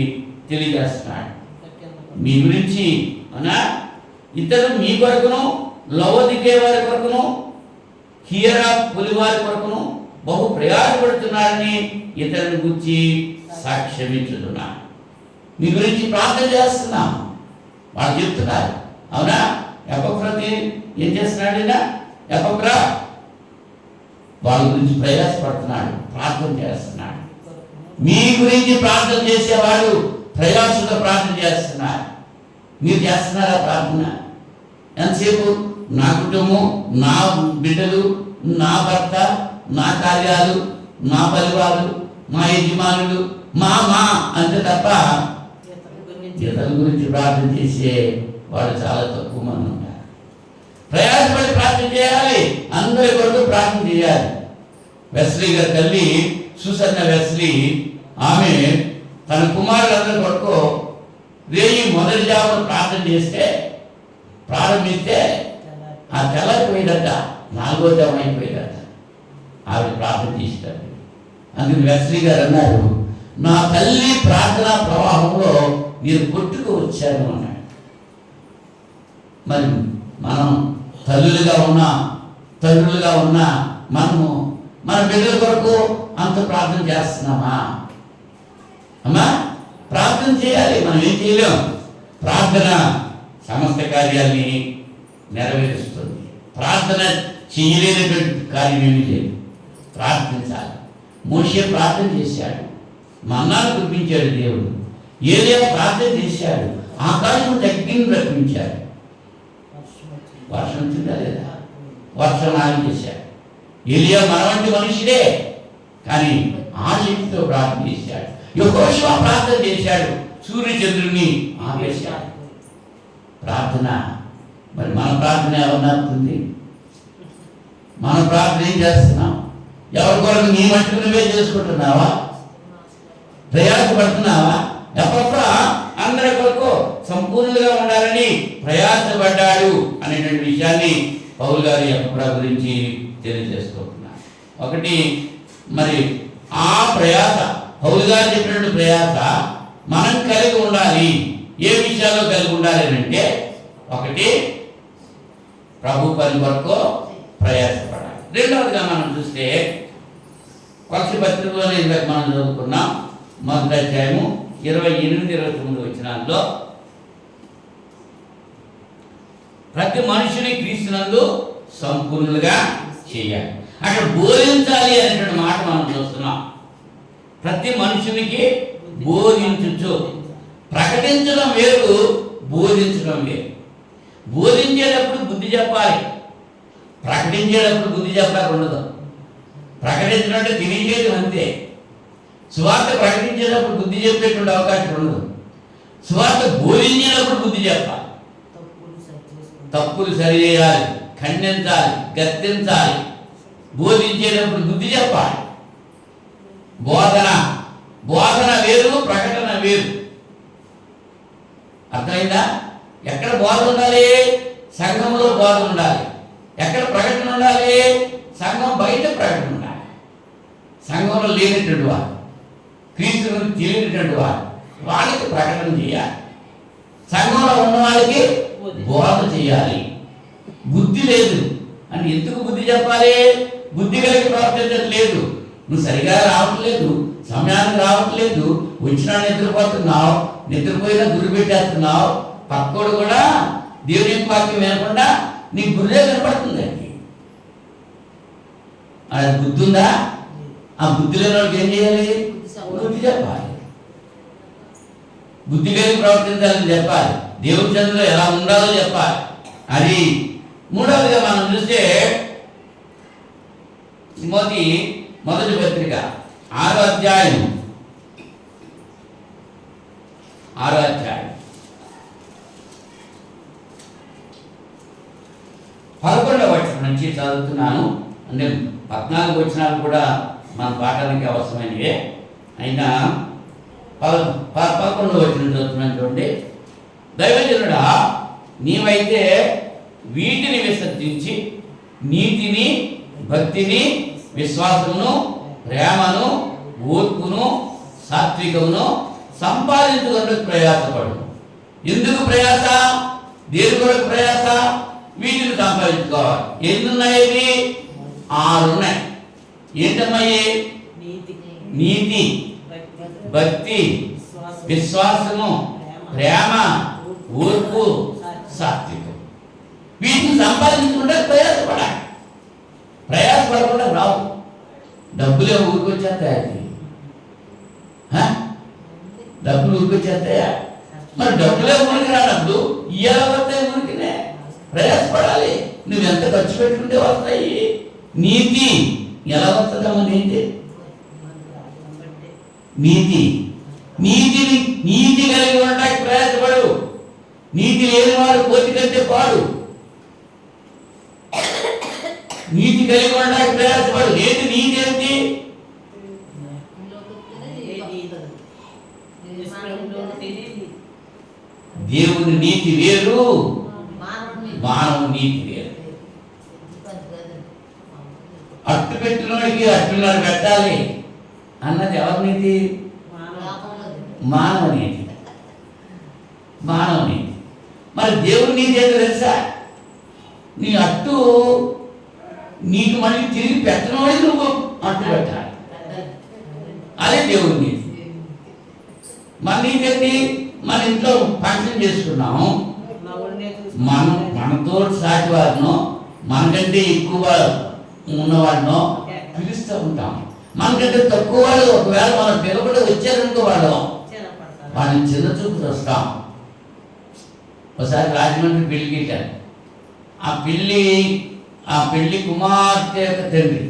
తెలియజేస్తున్నాడు. మీ గురించి అనా ఇతడు మీ కొరకును లవోదికే వారి కొరకును హియరా పులివారి కొరకును బహు ప్రయాసపడుతున్నాడని ఇతరుని గురించి సాక్ష్యమిచ్చుతున్నాను. మీ గురించి ప్రార్థన చేస్తున్నాం వాళ్ళు చెప్తున్నారు. అవునా? ఎపఫ్రతి ఏం చేస్తున్నాడు? ఎపఫ్రా వాళ్ళ గురించి ప్రయాసపడుతున్నాడు, ప్రార్థన చేస్తున్నాడు. మీ గురించి ప్రార్థన చేసేవాడు ప్రయాసంగా ప్రార్థన చేస్తున్నారు. మీరు చేస్తున్నారా ప్రార్థన? ఎంతసేపు నా కుటుంబం, నా బిడ్డలు, నా భర్త, నా కార్యాలు, నా పరివారు, మా యజమానులు, మా అంతే తప్ప ఇతరుల గురించి ప్రార్థన చేసే వాళ్ళు చాలా తక్కువ మంది ఉంటారు. ప్రయాసపడి ప్రార్థన చేయాలి, అందరి కొరకు ప్రార్థన చేయాలి. వెస్లీ గారి తల్లి సుసన్న వెస్లీ ఆమె తన కుమారులందరి కొరకు రేయి మొదటి జామున ప్రార్థన చేస్తే ప్రారంభిస్తే ఆ తెల్లపోయిందట, 4వ జాము అయిపోయిందట. ఆవిడ ప్రార్థన చేసేటప్పుడు అందుకు వెస్లీ గారు అన్నారు, నా తల్లి ప్రార్థనా ప్రవాహంలో మీరు కొట్టుకు వచ్చారు అన్నాడు. మరి మనం తల్లులుగా ఉన్నా తండ్రులుగా ఉన్నా మనము మన బిడ్డల కొరకు అంత ప్రార్థన చేస్తున్నామా? అమ్మా, ప్రార్థన చేయాలి. మనం ఏం చేయలేం. ప్రార్థన సమస్త కార్యాల్ని నెరవేరుస్తుంది. ప్రార్థన చేయలేనటువంటి కార్యం ఏమీ లేదు. ప్రార్థించాలి. మోషే ప్రార్థన చేశాడు, మన్నాను కురిపించాడు దేవుడు. ఏలియా ప్రార్థన చేశాడు, ఆకాశం తగ్గిని రప్పించాడు. వర్షం వచ్చిందా లేదా? వర్షం ఆగిచేశాడు. ఏలియా మన వంటి మనుషుడే, కానీ ఆసక్తితో ప్రార్థన చేశాడు. యెహోషువ ప్రార్థన చేశాడు, సూర్యచంద్రుని ఆపేశాడు. ప్రార్థన. మరి మన ప్రార్థన ఎవరిని ఆపుతుంది? మన ప్రార్థన ఏం చేస్తున్నాం? ఎవరి కొరకు నీ మట్టుకు నువ్వే చేసుకుంటున్నావా? ప్రయాసపడుతున్నావా? ఎపఫ్రా అందరి కొరకు సంపూర్ణంగా ఉండాలని ప్రయాసపడ్డాడు అనేటువంటి విషయాన్ని పౌలు గారు ఎపఫ్రా గురించి తెలియజేసుకుంటున్నారు. ఒకటి, మరి ఆ ప్రయాస పౌలు గారు చెప్పినటువంటి ప్రయాస మనం కలిగి ఉండాలి. ఏ విషయాల్లో కలిగి ఉండాలి అంటే, ఒకటి ప్రభు పని కొరకు ప్రయాసపడాలి. రెండవదిగా మనం చూస్తే పక్షి పత్రికలోనే మనం చదువుకున్నాం, మొదటి అధ్యాయము 28-29 వచనాల్లో ప్రతి మనుషుని క్రీస్తునందు సంపూర్ణులుగా చేయాలి. అక్కడ బోధించాలి అనేటువంటి మాట మనం చూస్తున్నాం. ప్రతి మనుషునికి బోధించు. ప్రకటించడం వేరు, బోధించడం వేరు. బోధించేటప్పుడు బుద్ధి చెప్పాలి, ప్రకటించేటప్పుడు బుద్ధి చెప్పాలి ఉండదు. ప్రకటించడం అంటే తెలియజేయడం అంతే. సువార్త ప్రకటించేటప్పుడు బుద్ధి చెప్పేటువంటి అవకాశం ఉండదు. సువార్త బోధించేటప్పుడు బుద్ధి చెప్పాలి. తప్పులు సరిచేయాలి, ఖండించాలి, గద్దించాలి. బోధించేటప్పుడు బుద్ధి చెప్పాలి. బోధన వేరు, ప్రకటన వేరు. అర్థమైందా? ఎక్కడ బోధ ఉండాలి? సంఘంలో బోధ ఉండాలి. ఎక్కడ ప్రకటన ఉండాలి? సంఘం బయట ప్రకటన ఉండాలి. సంఘంలో లేనటువంటి వారు, క్రీస్తుని తెలియనటువంటి వారు, వాళ్ళకి ప్రకటన చేయాలి. సంఘంలో ఉన్న వాళ్ళకి బోధ చేయాలి. బుద్ధి లేదు అని ఎందుకు బుద్ధి చెప్పాలి? బుద్ధి కలిగి ప్రవర్తించడం లేదు. నువ్వు సరిగా రావట్లేదు, సమయానికి రావట్లేదు, వచ్చినా నిద్రపోతున్నావు, నిద్రపోయినా గురి పెట్టేస్తున్నావు. పక్కోడు కూడా దేవుని యొక్క వాక్యం వినకుండా నీ గురే కనపడుతుందండి. అది బుద్ధి ఉందా? ఆ బుద్ధి లేని వాళ్ళకి ఏం చేయాలి? బుద్ధి చెప్పాలి. బుద్ధి కలిగి ప్రవర్తించాలని చెప్పాలి. దేవుని చెందులో ఎలా ఉండాలో చెప్పాలి. అది మూడవదిగా మనం చూస్తే తిమోతి మొదటి పత్రిక 6వ అధ్యాయం 11వ వచనం నుంచి చదువుతున్నాను. అంటే 14 వచనాలు కూడా మన పాఠానికి అవసరమైనవే. అయినా 11వ వచనం చదువుతున్నాను చూడండి. దైవజనుడా, నీవైతే వీటిని విసర్జించి నీతిని, భక్తిని, విశ్వాసమును, ప్రేమను, ఓర్పును, సాత్వికమును సంపాదించుకున్నట్టు ప్రయాసపడు. ఎందుకు ప్రయాస? దేని కొరకు ప్రయాస? వీటిని సంపాదించుకోవాలి. ఎన్నున్నాయి? 6 ఉన్నాయి. ఏంటమ్మా? నీతి, నీతి, భక్తి, విశ్వాసము, ప్రేమ, ఓర్పు, సాత్వికం. వీటిని సంపాదించుకుంటే ప్రయాసపడాలి. ప్రయాసపడకుండా రావు. డబ్బులే ఊరికొచ్చేస్తాయి. డబ్బులు ఊరికొచ్చేస్తాయా? మరి డబ్బులే ఊరికి రానప్పుడు ఇవాళ వస్తాయి ఊరికినే. ప్రయాసపడాలి. నువ్వు ఎంత ఖర్చు పెట్టుకుంటే వస్తాయి. నీతి ఎలా వస్తుందమ్మా? నీతి నీతి కలిగి ఉండడానికి ప్రయాసపడు. నీతి లేని వాడు కోతి కంటే పాడు. నీతి కలిగి ఉండడానికి ప్రయాసపడు. నీతి ఏంటి? దేవుని నీతి వేరు, మానవ నీతి వేరు. అట్టు పెట్టినోడికి అట్టున్నర పెట్టాలి అన్నది ఎవరి నీతి? మానవ నీతి. మానవ నీతి. మరి దేవుని నీతి ఏంటో తెలుసా? నీ అట్టు నీకు మళ్ళీ తిరిగి పెట్టినోడికి నువ్వు అట్టు పెట్టాలి. అదే దేవుని నీతి. మన నీతి ఏంటి? మన ఇంట్లో ఫంక్షన్ చేసుకున్నాము. మనతో సాటి వారినో మనకంటే ఎక్కువ ఉన్నవాడినో పిలుస్తూ ఉంటాం. మనకంటే తక్కువ వాళ్ళు ఒకవేళ మనం పిలబడి వచ్చారనుకో వాళ్ళని చిన్న చూపు చూస్తాం. ఒకసారి రాజమండ్రి పెళ్లికి వెళ్ళాను. ఆ పెళ్లి కుమార్తె యొక్క తండ్రి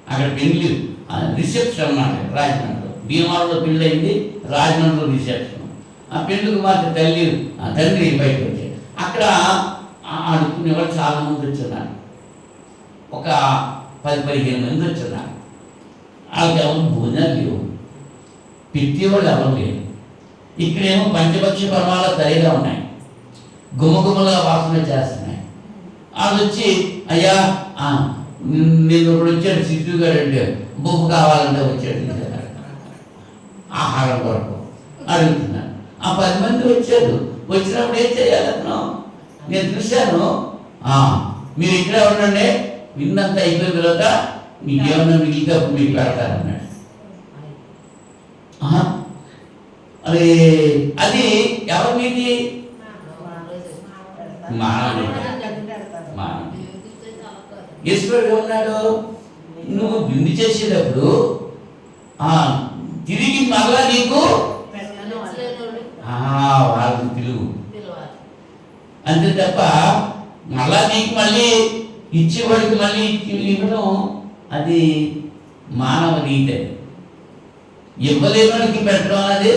అక్కడ పెళ్లి రిసెప్షన్ అన్నమాట. రాజమండ్రిలో భీమవరంలో పెళ్ళి అయింది, రాజమండ్రిలో రిసెప్షన్. ఆ పెళ్లి కుమార్తె తండ్రి బయటకు వచ్చాడు. అక్కడ ఆడుకునే వాళ్ళు చాలా మంది వచ్చున్నారు. ఒక 10-15 మంది వచ్చున్నారు. వాళ్ళకి ఎవరు భోజనాలు లేవు, పెట్టేవాళ్ళు ఎవరు లేరు. ఇక్కడేమో పంచపక్షి పరమాల తరిగా ఉన్నాయి, గుమగుమలుగా వాసన చేస్తున్నాయి. వాళ్ళు వచ్చి, అయ్యా నేను ఒకడు వచ్చాడు సిద్ధు గారు అంటే బొమ్మ కావాలంటే వచ్చాడు ఆహారం కొరకు అడుగుతున్నాను. ఆ 10 మంది వచ్చారు. వచ్చినప్పుడు ఏం చేయాలన్నా నేను చూశాను. మీరు ఇక్కడే ఉండండి, విన్నంత అయిపోయిన తర్వాత మీకేమన్నా మిగిలితే అప్పుడు మీకు పెడతారన్నాడు. అరే అది ఎవరి మీది? మానవుడు. ఈశ్వరుడు ఏమన్నాడు? నువ్వు విందు చేసేటప్పుడు తిరిగి మరలా నీకు వాళ్ళని పిలువు అంతే తప్ప మళ్ళా నీకు మళ్ళీ ఇచ్చేవాడికి మళ్ళీ ఇవ్వడం అది మానవ నీతి. ఇవ్వలేనివాడికి పెట్టడం అనేది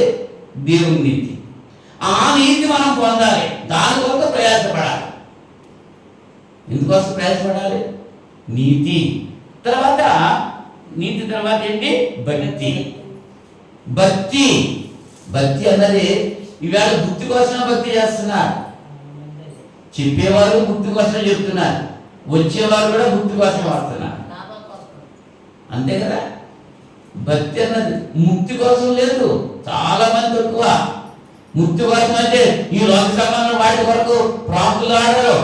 దేవుని నీతి. ఆ నీతి మనం పొందాలి. దానికోసం ప్రయాసపడాలి. ఎందుకోసం ప్రయాసపడాలి? నీతి తర్వాత ఏంటి? భక్తి. భక్తి అన్నది ఇవాళ బుద్ధి కోసం భక్తి చేస్తున్నారు. చెప్పేవారు బుద్ధి కోసం చెప్తున్నారు, వచ్చేవారు కూడా బుద్ధి కోసం వస్తున్నారు. అంతే కదా? భక్తి అన్నది ముక్తి కోసం లేదు. చాలా మంది తక్కువ. ముక్తి కోసం అంటే ఈ లోక సంబంధం వాటి వరకు ప్రాప్తులు ఆడరు.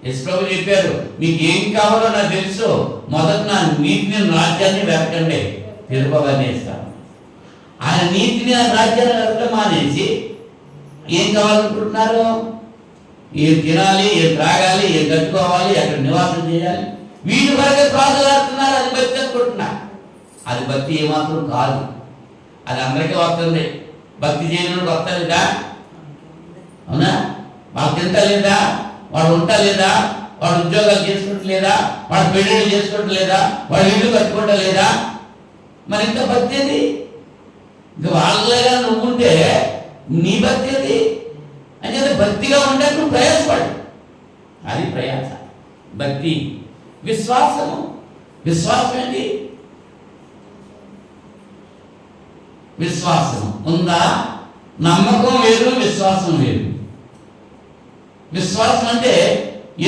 యశ్ప్రభు చెప్పారు, మీకు ఏం కావాలో నాకు తెలుసు, మొదట నా నీతిని రాజ్యాన్ని వెతకండి, తిరుపతి ఇస్తాను. ఆయన నీతిని రాజ్యాన్ని వెతకడం మానేసి ఏం కావాలనుకుంటున్నారు? ఏం తినాలి, ఏం త్రాగాలి, ఏం కట్టుకోవాలి, ఎక్కడ నివాసం చేయాలి, వీటి వరకే ప్రాధాన్యతున్నారు. అది భక్తి అనుకుంటున్నారు. అది భక్తి ఏమాత్రం కాదు. అది అందరికీ వస్తుంది. భక్తి చేయడం వస్తలేదా? అవునా? వాళ్ళు తింటలేదా? వాడు ఉండలేదా? వాడు ఉద్యోగాలు చేసుకోవట్లేదా? వాడు పెళ్ళిళ్ళు చేసుకోవట్లేదా? వాడు ఇల్లు కట్టుకోవట్లేదా? మరి ఇంకా భక్తి అది? ఇంకా వాళ్ళగా నువ్వు ఉంటే నీ భక్తి అది అంటే భక్తిగా ఉంటే నువ్వు ప్రయాసపడు. అది ప్రయాస. భక్తి. విశ్వాసం ఏంటి? విశ్వాసం ఉందా? నమ్మకం వేరు, విశ్వాసం వేరు. విశ్వాసం అంటే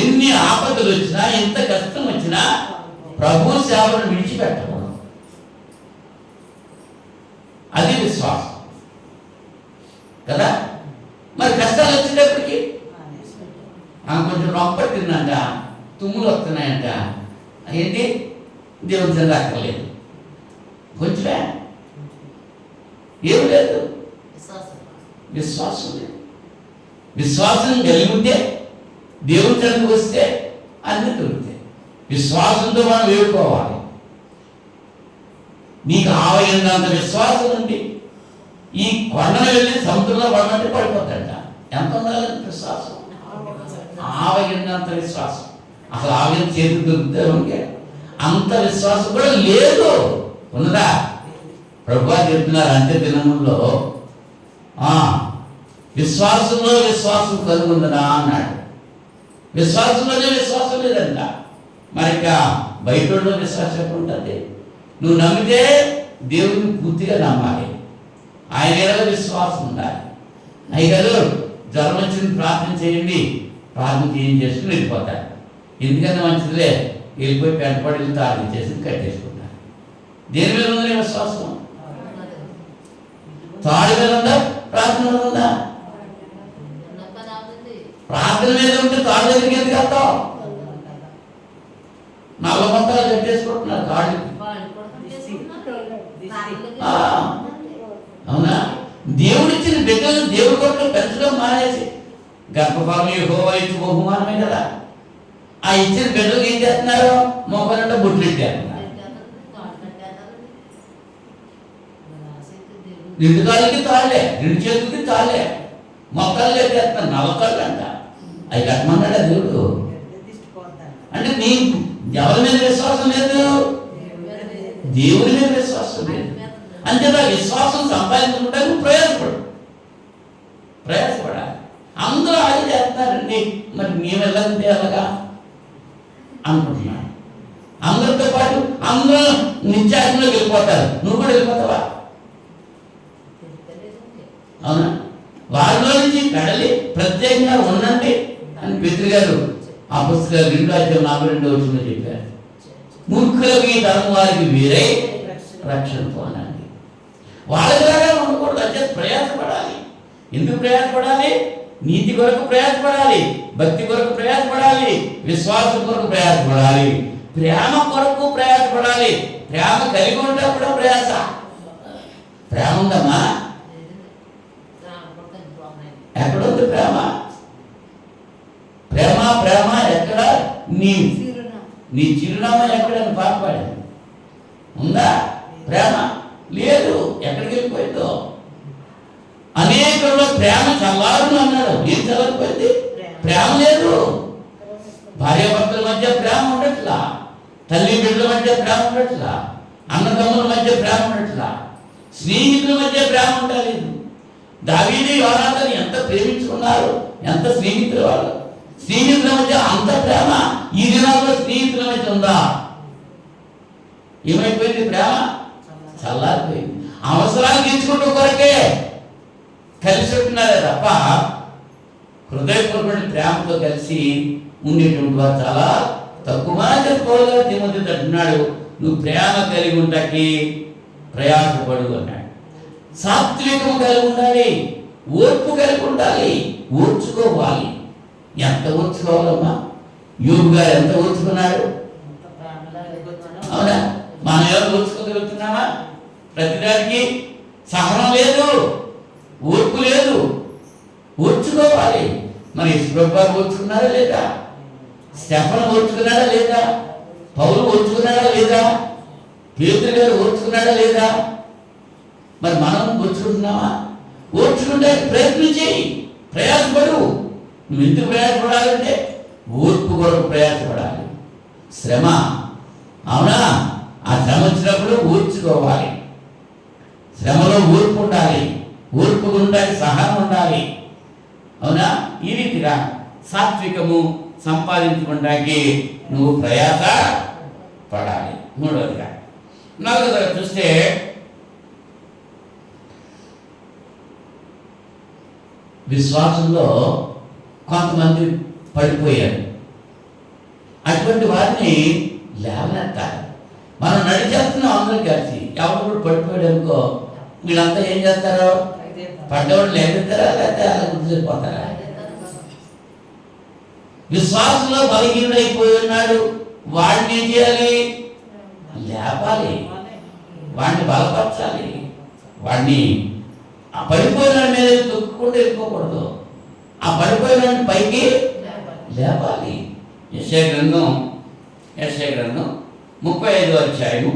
ఎన్ని ఆపదలు వచ్చినా, ఎంత కష్టం వచ్చినా ప్రభు సేవను విడిచిపెట్టకూడదు. అది విశ్వాసం కదా? మరి కష్టాలు వచ్చేటప్పటికి కొంచెం నొప్పట్టిందంట, తుమ్ములు వస్తున్నాయంట, ఏంటి దేవుని సన్నిధి అక్కర్లేదు, కొంచెమే, ఏం లేదు, విశ్వాసం లేదు. విశ్వాసం కలిగి ఉంటే దేవుని సన్నిధికి వస్తే అన్నీ దొరుకుతాయి. విశ్వాసంతో మనం వేడుకోవాలి. నీకు ఆవగినంత విశ్వాసం ఉంది. ఈ కొండను వెళ్ళి సముద్రంలో పడమంటే పడిపోతాడ. ఎంత ఉండాలని విశ్వాసం? ఆవగినంత విశ్వాసం. అసలు ఆవగిన చేతులు దొరుకుతాయి మనకి. అంత విశ్వాసం కూడా లేదు. ఉన్నదా? ప్రభువా చెప్తున్నారు అంత్య దినముల్లో విశ్వాసంలో విశ్వాసం కలుగుందనా అన్నాడు. విశ్వాసంలోనే విశ్వాసం లేదంట. మరి ఇక బయటలో విశ్వాసం ఎప్పుడు ఉంటుంది? నువ్వు నమ్మితే దేవుడిని పూర్తిగా నమ్మాలి. ఆయన ఏదో విశ్వాసం ఉండాలి. అయ్యగారు జ్వరం వచ్చింది ప్రార్థన చేయండి, ప్రార్థన చేసుకుని వెళ్ళిపోతాడు. ఎందుకంటే మంచిదిలే, వెళ్ళిపోయి పెంటపడి తాళం చేసి కట్టేసుకుంటారు. దేని మీద ఉందని విశ్వాసం? తాడు మీద ఉందా, ప్రార్థన మీద ఉందా? ప్రార్థన మీద ఉంటే తాడు దగ్గరికి ఎందుకు వెళ్తావు? నల్ల మొత్తాలు కట్టేసుకుంటున్నారు కాళ్ళు. అవునా? దేవుడిచ్చిన బిడ్డలు దేవుడి కొరకు పెంచడం మానేసి గర్భఫలం యెహోవా ఇచ్చు బహుమానమే కదా. ఆ ఇచ్చిన బిడ్డలకు ఏం చేస్తున్నారు? మోకాలంటే బొట్లు పెట్టేస్తున్నారు. రెండు కాళ్ళకి తాళ్ళే, రెండు చేతులకి తాళ్ళే, మొక్కలు కట్టేస్తున్నారు. నవకాళ్ళు అంట. అవి కట్టమన్నాడా దేవుడు? అంటే నీ ఎవరి మీద విశ్వాసం లేదు? దేవుడి మీద విశ్వాసం లేదు. అంతేదా విశ్వాసం సంపాదించుకుంటానికి ప్రయాసపడాలి. అందరూ అది చేస్తున్నారండి, మరి మేము వెళ్ళంటే అలాగా అనుకుంటున్నాను. అందరితో పాటు అందరూ నిత్యాగ్నిలో వెళ్ళిపోతారు, నువ్వు కూడా వెళ్ళిపోతావా? అవునా? వారిలో నుంచి కడలి ప్రత్యేకంగా ఉండండి అని పితృగారు ఆ పుస్తకాలు 2:42 చెప్పారు. మూర్ఖులకు ఈ తరం వారికి వీరై రక్షణ పొందండి. వాళ్ళలాగా ఉండకూడదు. అంటే ప్రయాసపడాలి. ఎందుకు ప్రయాసపడాలి? నీతి కొరకు ప్రయాసపడాలి, భక్తి కొరకు ప్రయాసపడాలి, విశ్వాసం కొరకు ప్రయాసపడాలి, ప్రేమ కొరకు ప్రయాసపడాలి. ప్రేమ కలిగి ఉన్నప్పుడు ప్రయాస. ప్రేమ ఉందమ్మా? ఎక్కడుంది ప్రేమ? ప్రేమ ప్రేమ ఎక్కడ? నీ చిరునామా ఎక్కడని పాట పాడింది. ఉందా ప్రేమ? లేదు. ఎక్కడికి వెళ్ళిపోయిందో? అనేకుల్లో ప్రేమ చల్లారును అన్నాడు. ఏం చల్లారిపోయింది? ప్రేమ లేదు. భార్యాభర్తల మధ్య ప్రేమ ఉండట్లా, తల్లి బిడ్డల మధ్య ప్రేమ ఉండట్లా, అన్నదమ్ముల మధ్య ప్రేమ ఉండట్లా, స్నేహితుల మధ్య ప్రేమ ఉండలేదు. దావీదు యోనాతాను ఎంత ప్రేమించుకున్నారు, ఎంత స్నేహితులు వాళ్ళు. స్నేహితుల మధ్య అంత ప్రేమ ఈ దినాల్లో స్నేహితుల మధ్య ఉందా? ఏమైపోయింది? ప్రేమ చల్లారిపోయింది. అవసరాలు తీర్చుకుంటూ కొరకే కలిసి ఉంటున్నారే తప్ప హృదయపూర్వక ప్రేమతో కలిసి ఉండేటువంటి వారు చాలా తక్కువ. చెప్పుకోగా తిమోతి అంటున్నాడు, నువ్వు ప్రేమ కలిగి ఉంటాకి ప్రయాసపడు అన్నాడు. సాత్వికము కలిగి ఉండాలి, ఓర్పు కలిగి ఉండాలి, ఓర్చుకోవాలి. ఎంత ఓర్చుకోవాలమ్మా? యోబు గారు ఎంత ఓర్చుకున్నాడు? అవునా? మనం ఎవరు ఓర్చుకోగలుగుతున్నామా? ప్రతిదానికి సహనం లేదు, ఓర్పు లేదు, ఓర్చుకోవాలి. మరి యేసుప్రభువు ఓర్చుకున్నాడా లేదా? స్టెఫను ఓర్చుకున్నాడా లేదా? పౌలు ఓర్చుకున్నాడా లేదా? పేతురు గారు ఓర్చుకున్నాడా లేదా? మరి మనం ఓర్చుకుంటున్నామా? ఓర్చుకుంటే ప్రయత్నం చేయి, ప్రయాసపడు. నువ్వు ఎందుకు ప్రయాసపడాలంటే ఓర్పు కొరకు ప్రయాసపడాలి. శ్రమ, అవునా? ఆ శ్రమ వచ్చినప్పుడు ఓర్చుకోవాలి. శ్రమలో ఓర్పు ఉండాలి, ఓర్పు ఉండాలి, సహనం ఉండాలి. అవునా? ఈ రీతిగా సాత్వికము సంపాదించుకోవడానికి నువ్వు ప్రయాస పడాలి. మూడవదిగా, నాలుగవదిగా చూస్తే విశ్వాసంలో కొంతమంది పడిపోయారు. అటువంటి వారిని లేవనెత్తాలి. మనం నడిచేస్తున్నాం అందరం కలిసి. ఎవరు పడిపోయాడు అనుకో, వీళ్ళంతా ఏం చేస్తారు? పడ్డవాడు లేకెత్తారా, లేకపోతే అలా గుర్తుపోతారా? విశ్వాసంలో బలహీనుడైపోయి ఉన్నాడు, వాడిని ఏం చేయాలి? లేపాలి, వాడిని బలపరచాలి, వాడిని ఆ పడిపోయిన మీద తొక్కుకుంటూ వెళ్ళిపోకూడదు, ఆ పడిపోయిన పైకి లేపాలి. యెషయా గ్రంథం 35వ అధ్యాయము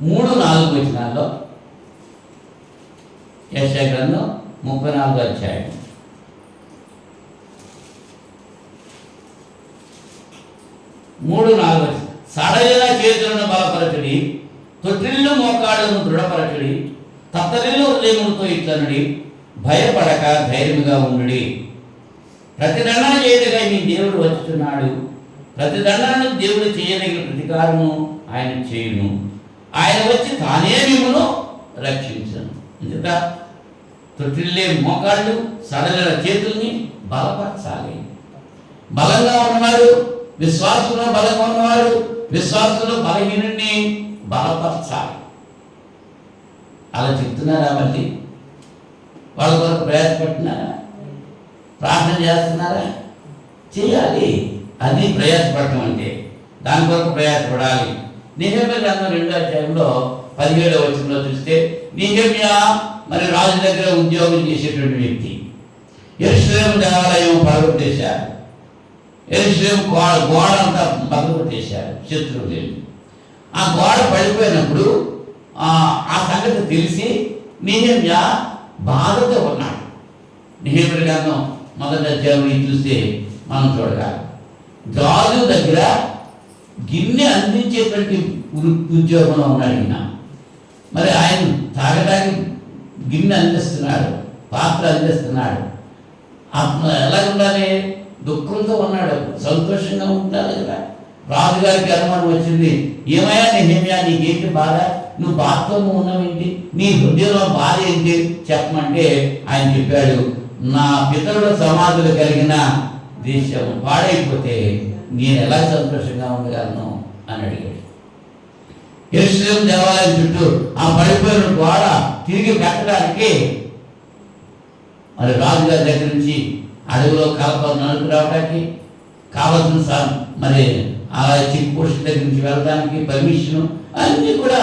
3-4 వచనాల్లో, యెషయా గ్రంథం 34వ అధ్యాయం 3-4 సడలిన చేతులను బలపరచుడి, తొట్టిల్లు మోకాళ్ళను దృఢపరచుడి, తత్తరిల్లు హృదయములతో ఇట్లనుడి, భయపడక ధైర్యముగా ఉండుడి. ప్రతిదండన చేయటగా మీ దేవుడు వచ్చుచున్నాడు, ప్రతిదండనను దేవుడు చేయదగిన ప్రతికారము ఆయన చేయును, ఆయన వచ్చి తానే మిమ్మును రక్షించును. ఇంత తొట్టిల్లే మోకాళ్ళు, సడలిన చేతుల్ని బలపరచాలి. బలంగా ఉన్నవాడు, విశ్వాసంలో బలంగా ఉన్నవాడు విశ్వాసంలో బలహీనుడిని బలపరచాలి. అలా చెప్తున్నారా? మళ్ళీ వాళ్ళ కొరకు ప్రయాసపడుతున్నారా? ప్రార్థన చేస్తున్నారా? చేయాలి. అది ప్రయాసపడటం అంటే, దాని కొరకు ప్రయాసపడాలి. నెహెమ్యా గ్రంథం 2వ అధ్యాయంలో 17వ వచనంలో చూస్తే, నెహెమ్యా మరి రాజు దగ్గర ఉద్యోగం చేసేటువంటి వ్యక్తి. యెరూషలేము దేవాలయం పడగొట్టేశారు, యెరూషలేము గోడ అంతా పగలగొట్టేశారు శత్రువులు. ఆ గోడ పడిపోయినప్పుడు ఆ సంగతి తెలిసి నెహెమ్యా బాధతో ఉన్నాడు. నెహెమ్యా గ్రంథం 1వ అధ్యాయంలో చూస్తే మనం చూడగలం, రాజు దగ్గర గిన్నె అందించేటువంటి ఉద్యోగంలో ఉన్నాడు ఈయన. మరి ఆయన తాగడానికి గిన్నె అందిస్తున్నాడు, పాత్ర అందిస్తున్నాడు. ఎలా ఉండాలి? దుఃఖంతో ఉన్నాడు, సంతోషంగా ఉండాలి కదా. రాజుగారికి అనుమానం వచ్చింది, ఏమయ్యా నెహెమ్యా నీకేంటి బాధ? నువ్వు బాధతో ఉన్నావేంటి? నీ హృదయంలో బాధ ఏంటి చెప్పమంటే ఆయన చెప్పాడు, నా పితరుల సమాధులు కలిగిన దేశం పాడైపోతే నేను ఎలా సంతోషంగా ఉండగలను అని అడిగాడు. యెరూషలేము దేవాలయం చుట్టూ ఆ పడిపోయిన గోడ తిరిగి కట్టడానికి మరి రాజుగారి దగ్గర నుంచి అడవిలో కలప నడుపు రావడానికి కావాల్సిన మరి ఆ చెక్ పోస్ట్ దగ్గర నుంచి వెళ్ళడానికి పర్మిషన్ అన్నీ కూడా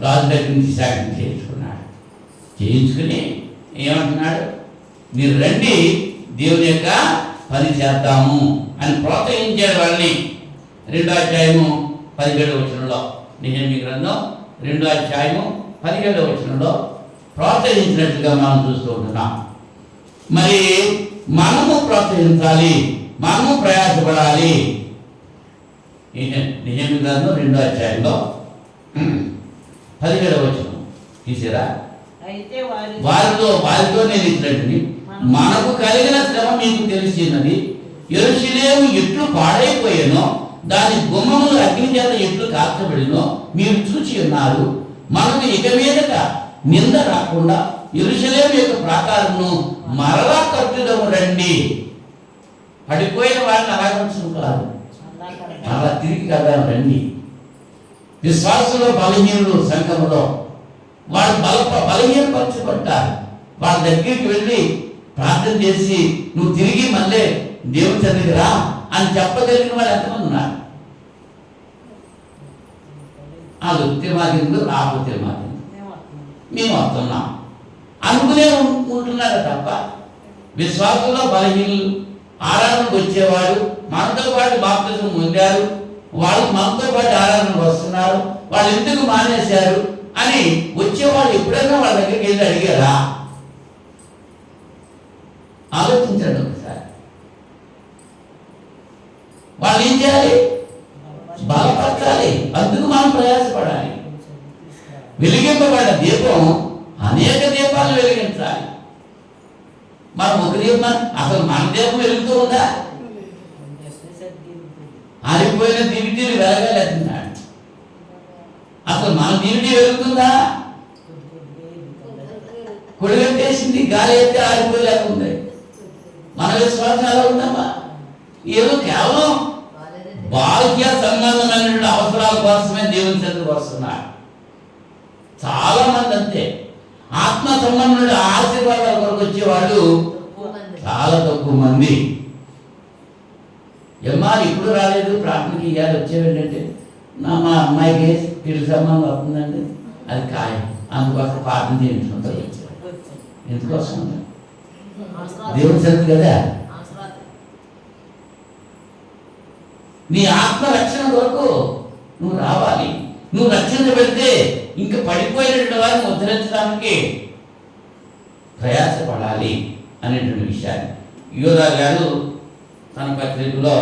రాజు దగ్గర నుంచి సేకరణ చేయించుకుని ఏమంటున్నాడు, మీరు రండి దేవుని యొక్క పని చేద్దాము అని ప్రోత్సహించాడు వాళ్ళని. 2వ అధ్యాయము 17వ వచనంలో, నెహెమ్యా గ్రంథం 2వ అధ్యాయము 17వ వచనంలో ప్రోత్సహించినట్లుగా మనం చూస్తూ ఉంటున్నాం. మరి మనము ప్రోత్సహించాలి, మనము ప్రయాసపడాలి. నెహెమ్యా గ్రంథం 2వ అధ్యాయంలో 17వ వచనం తీసారా? వారితో నేను ఇచ్చినట్టుని, మనకు కలిగిన శ్రమ మీకు తెలిసినది, యెరూషలేము ఎట్లు పాడైపోయానో దాని గుమ్మములు అగ్ని చేత ఎట్లు కాల్చబడినో మీరు చూచి ఉన్నారు. మనకు ఇక మీదట నింద రాకుండా యెరూషలేము యొక్క ప్రాకారమును మరలా కట్టుదము రండి. పడిపోయిన వారిని అలాగం కాదు, అలా తిరిగి కదా రండి. విశ్వాసంలో బలహీనులు సంఘములో వాళ్ళు బలహీనపరచబడ్డారు. వాళ్ళ దగ్గరికి వెళ్ళి ప్రార్థన చేసి నువ్వు తిరిగి మళ్ళీ దేవుని సన్నిధికి రా అని చెప్పగలిగిన వాళ్ళు ఎంతమంది ఉన్నారు? అది వస్తే మాకెందుకు, రాకపోతే మాకెందుకు, మేము వస్తున్నాం అనుకునే ఉంటున్నారు తప్ప, విశ్వాసంలో బలహీనులు ఆరాధనకు వచ్చేవాడు మనతో పాటు బాప్తిజం పొందారు, వాళ్ళు మనతో పాటు ఆరాధనకు వస్తున్నారు, వాళ్ళు ఎందుకు మానేశారు అని వచ్చేవాళ్ళు ఎప్పుడైనా వాళ్ళ దగ్గరికి వెళ్ళి అడిగారా? ఆలోచించండి ఒకసారి. వాళ్ళు ఏం చేయాలి? బలపరచాలి. అందుకు మనం ప్రయాసపడాలి. వెలిగింపబడిన దీపం అనేక దీపాలు వెలిగించాలి. మనం ఒక దీపం, అసలు మన దీపం వెలుగుతూ ఉందా? ఆరిపోయిన దివిటీలు వెలగలేతున్నాడు. అసలు మన దివిటీ వెలుగుతుందా? కొడిగట్టేసింది, గాలి అయితే ఆరిపోలేకుంది. మన విశ్వాసం ఎలా ఉందమ్మా? ఏదో కేవలం బాహ్య సంబంధమైనటువంటి అవసరాల కోసమే దేవుని సన్నిధికి వస్తున్నారు చాలా మంది. అంతే, ఆత్మ సంబంధమైన ఆశీర్వాదాల కొరకు వచ్చేవాళ్ళు చాలా తక్కువ మంది. ఏమ్మా ఇప్పుడు రాలేదు ప్రార్థనకి ఇవ్వాలి వచ్చేవేంటంటే మా అమ్మాయికి పిల్లల సంబంధం వస్తుందండి, అది ఖాయం, అందుకోసం ప్రార్థన చేయించుకుంటారు. ఎందుకోసం దేవుని సరిగ్గు కదా. నీ ఆత్మ రక్షణ కొరకు నువ్వు రావాలి. నువ్వు రక్షణ పెడితే ఇంకా పడిపోయినటువంటి వారిని ఉద్ధరించడానికి ప్రయాసపడాలి అనేటువంటి విషయాన్ని యోధా గారు తన పత్రికలో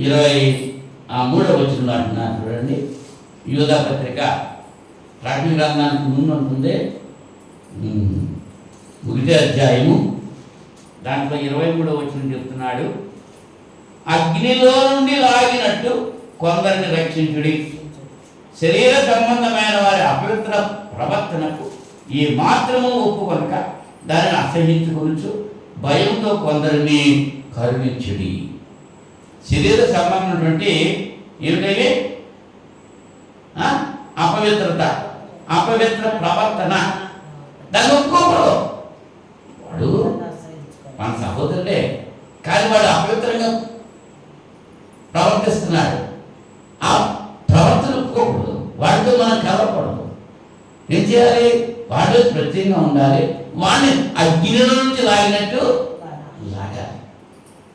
23వ వచనంలో అంటున్నారు. చూడండి, యోధా పత్రిక ప్రకటన గ్రంథానికి ముందు ఉంటుంది 1వ అధ్యాయము, దాంట్లో 23వ వచనం చెప్తున్నాడు, అగ్నిలో నుండి లాగినట్టు కొందరిని రక్షించుడి, శరీర సంబంధమైన వారి అపవిత్ర ప్రవర్తనకు ఈ మాత్రము ఒప్పుకొనక దానిని అసహించుకొనుచు భయంతో కొందరిని కరుణించుడి. శరీర సంబంధమైనటువంటి ఏమిటవి? అపవిత్రత, అపవిత్ర ప్రవర్తన, దాన్ని ఒప్పుకోకూడదు. వాడు మన సహోదరుడే, కానీ వాడు అపవిత్రంగా ప్రవర్తిస్తున్నాడు. ఆ ప్రవర్తన ఒప్పుకోకూడదు. వాడితో మనం కలవకూడదు. ఏం చేయాలి? వాడు ప్రత్యేకంగా ఉండాలి. వాడిని అగ్నిలో నుంచి లాగినట్టు లాగాలి,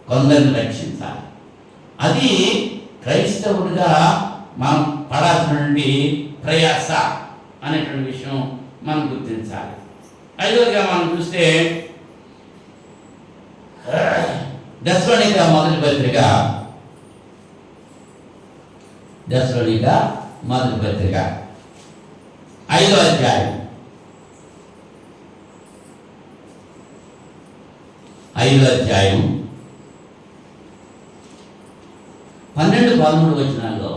కొందరిని రక్షించాలి. అది క్రైస్తవుడిగా మనం పడాల్సినటువంటి ప్రయాస అనేటువంటి విషయం మనం గుర్తించాలి. ఐదవదిగా మనం చూస్తే దశలోనిక మొదటి పత్రిక, దశలోనిక మొదటి పత్రిక 5వ అధ్యాయం 12-13 వచనాల్లో,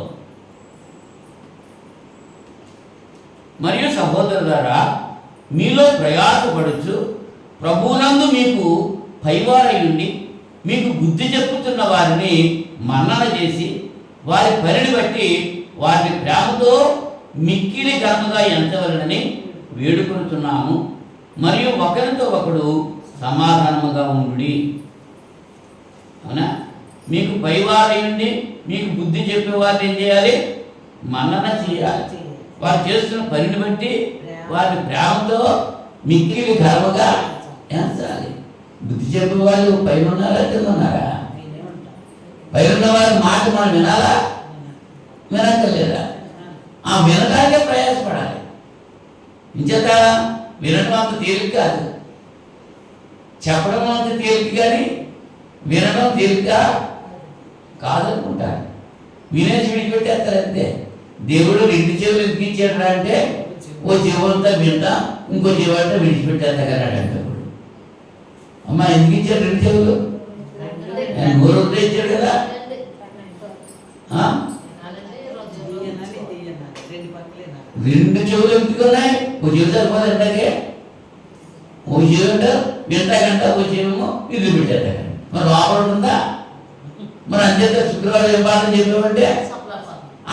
మరియు సహోదరులారా, మీలో ప్రయాసపడుచు ప్రభువునందు మీకు పైవారై ఉండి మీకు బుద్ధి చెప్పుతున్న వారిని మన్నన చేసి వారి పనిని బట్టి వారిని ప్రేమతో మిక్కిలి ఘనముగా ఎంచవలనని వేడుకొనుచున్నాము. మరియు ఒకరితో ఒకడు సమాధానముగా ఉండుడి. అవునా? మీకు పైవారై ఉండి మీకు బుద్ధి చెప్పేవారిని ఏం చేయాలి? మన్నన చేయాలి. వారు చేస్తున్న పనిని బట్టి వారిని ప్రేమతో మిక్కిలి ఘనముగా ఎంచాలి. బుద్ధి చెప్పే వాళ్ళు పైన ఉన్నారా కింద ఉన్నారా? పైన ఉన్న వారి మాట మనం వినాలా వినక్కర్లేదా? ఆ వినడానికే ప్రయాసపడాలి. ఇంచేత వినడం అంత తేలిక కాదు, చెప్పడం అంత తేలిక కానీ వినడం తేలిక కాదనుకుంటారు. వినేసి విడిచిపెట్టేస్తారు అంతే. దేవుడు 2 చెవులు ఎందుకు ఇచ్చాడు అంటే ఓ చెవులంతా వింటా, ఇంకో చెవులంతా విడిచిపెట్టేస్తా కన్నాడు అంటే. అమ్మా ఎందుకు ఇచ్చాడు 2 చెవులు? నోరు ఉంటే ఇచ్చాడు కదా. రెండు చెవులు ఎందుకున్నాయి? ఓ చెవి సరిపోదు అంటాకే, ఓ చెవి అంట వింటాకంట, ఓ చెవేమో ఇల్లు పెట్టేట. మరి లోపల ఉందా? మరి అంచేత శుక్రవారం ఏం పాఠం చెప్పామంటే,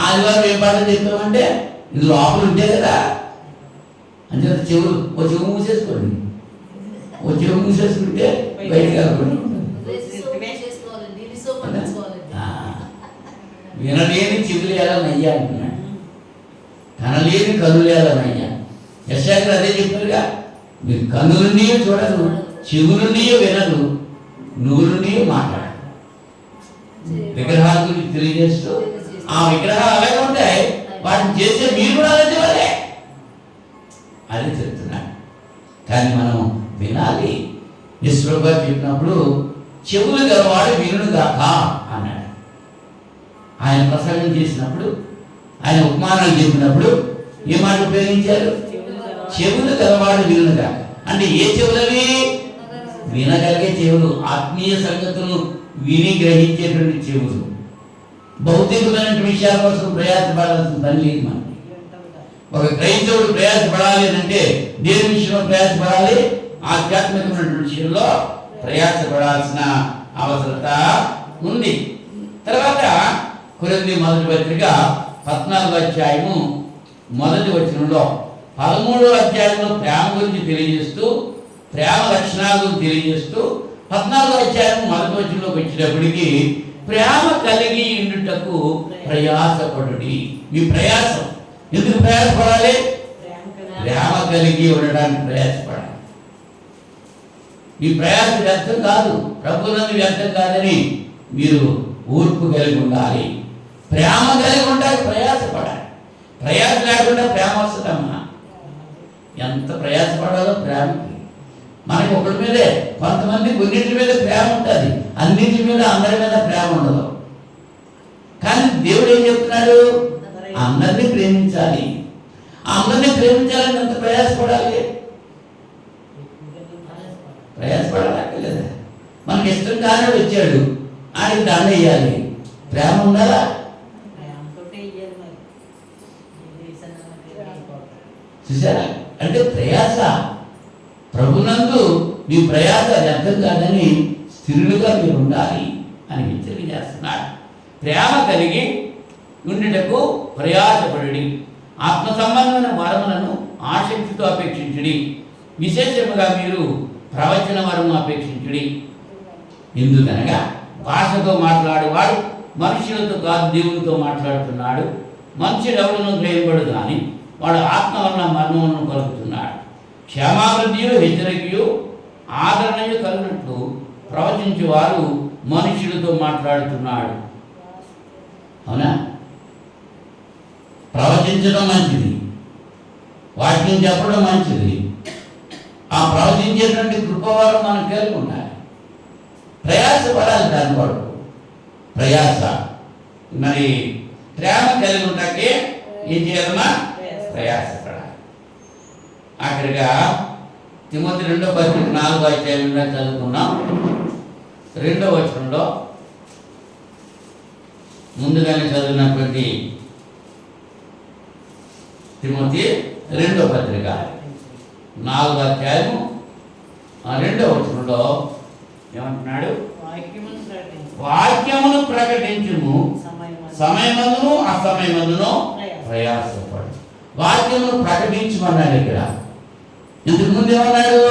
ఆదివారం ఏం పాఠం చెప్పామంటే ఇది లోపల ఉంటే కదా. అంచేత చెవులు ఓ చెవు మూసేసుకోండి, ఓ చెవు మూసేసుకుంటే బయటికి వెళ్ళకుండా వినలేని చెవులు ఎలా నయ్యా అంటున్నాడు, కనలేని కనులు ఎలా నయ్యా. యశాఖలు అదే చెప్పారుగా, మీరు కన్నులున్నీ చూడరు, చెవులున్నీ వినరు, నూరున్నీ మాట్లాడరు. విగ్రహాల గురించి తెలియజేస్తూ ఆ విగ్రహాలు అలాగే ఉంటాయి, వాటిని చేసే మీరు కూడా అలాంటి వాళ్ళే అని చెప్తున్నాడు. కానీ మనం వినాలి. యేసు గారు చెప్పినప్పుడు చెవులు గలవాడు వినుడు గాక అన్నాడు. ఆయన ప్రసంగం చేసినప్పుడు, ఆయన ఉపమానాలు చెప్పినప్పుడు ఏ మాట ఉపయోగించారు? చెవులు గలవాడు వినుడు గాక. అంటే ఏ చెవులవి? వినగలిగే చెవులు, ఆత్మీయ సంగతులను విని గ్రహించేటువంటి చెవులు. భౌతికమైన విషయాల కోసం ప్రయాసపడాల్సిన పని లేదు మనకి. ఒక క్రైస్తవుడు ప్రయాసపడాలి అంటే దేని విషయంలో ప్రయాసపడాలి? ఆధ్యాత్మికమైన విషయంలో ప్రయాసపడాల్సిన అవసరత ఉంది. తర్వాత కొరింథీ మొదటి పత్రిక 14వ అధ్యాయము మొదటి వచనంలో 13వ అధ్యాయంలో ప్రేమ గురించి తెలియజేస్తూ, ప్రేమ లక్షణాల గురించి తెలియజేస్తూ 14వ అధ్యాయం మొదటి వచనంలోకి వచ్చేటప్పటికి ప్రేమ కలిగి ఉండుటకు ప్రయాసపడుడి. మీ ప్రయాసం ఎందుకు ప్రయాసపడాలి? ప్రేమ కలిగి ఉండడానికి ప్రయాసపడాలి. మీ ప్రయాస వ్యర్థం కాదు, ప్రభునందు వ్యర్థం కాదని మీరు ఓర్పు కలిగి ఉండాలి. ప్రేమ కలిగి ఉండాలి, ప్రయాసపడాలి. ప్రయాస లేకుండా ప్రేమ వస్తుందమ్మా. ఎంత ప్రయాసపడాలో ప్రేమకి. మనకి ఒకరి మీదే, కొంతమంది కొన్నింటి మీద ప్రేమ ఉంటుంది, అన్నింటి మీద అందరి మీద ప్రేమ ఉండదు. కానీ దేవుడు ఏం చెప్తున్నాడు? అందరినీ ప్రేమించాలి. అందరినీ ప్రేమించాలని ఎంత ప్రయాసపడాలి? ప్రయాసపడాలి. మనకి ఇష్టం కానీ వచ్చాడు, ఆయనకి దండ వేయాలి. ప్రేమ ఉండాలా? చూసారా? అంటే ప్రయాస, ప్రభునందు మీ ప్రయాస వ్యర్థం కాదని స్థిరులుగా మీరు ఉండాలి అని హెచ్చరిక చేస్తున్నాడు. ప్రేమ కలిగి ఉండుటకు ప్రయాసపడుడి. ఆత్మ సంబంధమైన వరములను ఆసక్తితో అపేక్షించుడి. విశేషముగా మీరు ప్రవచన వరము అపేక్షించుడి. ఎందుకనగా భాషతో మాట్లాడేవాడు మనుషులతో కాదు, దేవునితో మాట్లాడుతున్నాడు. మనుషుడు ఎవరినో గ్రహింపడు కానీ వాడు ఆత్మ వలన మర్మములను పలుకుతున్నాడు. క్షేమాభివృద్ధియు హెచ్చరికయు ఆదరణయు కలిగినట్లు ప్రవచించే వారు మనుషులతో మాట్లాడుతున్నాడు. అవునా? ప్రవచించడం మంచిది, వాక్యం చెప్పడం మంచిది. ఆ ప్రవచించేటువంటి కృపవారం మనం కలిగి ఉండాలి. ప్రయాసపడాలి. దాని వరకు ప్రయాస. మరి ప్రేమ కలిగి ఉంటాకే ఏం చేయాలన్నా? ప్రయాసపడాలి. ఆఖరిగా తిమోతి 2వ పత్రిక 4వ అధ్యాయంలో చదువుకున్నాం. 2వ వచనంలో ముందుగానే చదివినటువంటి తిమోతి 2వ పత్రిక 4వ అధ్యాయం 2వ వచనంలో ఏమంటున్నాడు? వాక్యమును ప్రకటించుము, సమయమందును అసమయమందును ప్రయాసపడు. వాక్యమును ప్రకటించమన్నాడు. ఇక్కడ ఇంతకు ముందు ఏమన్నాడు?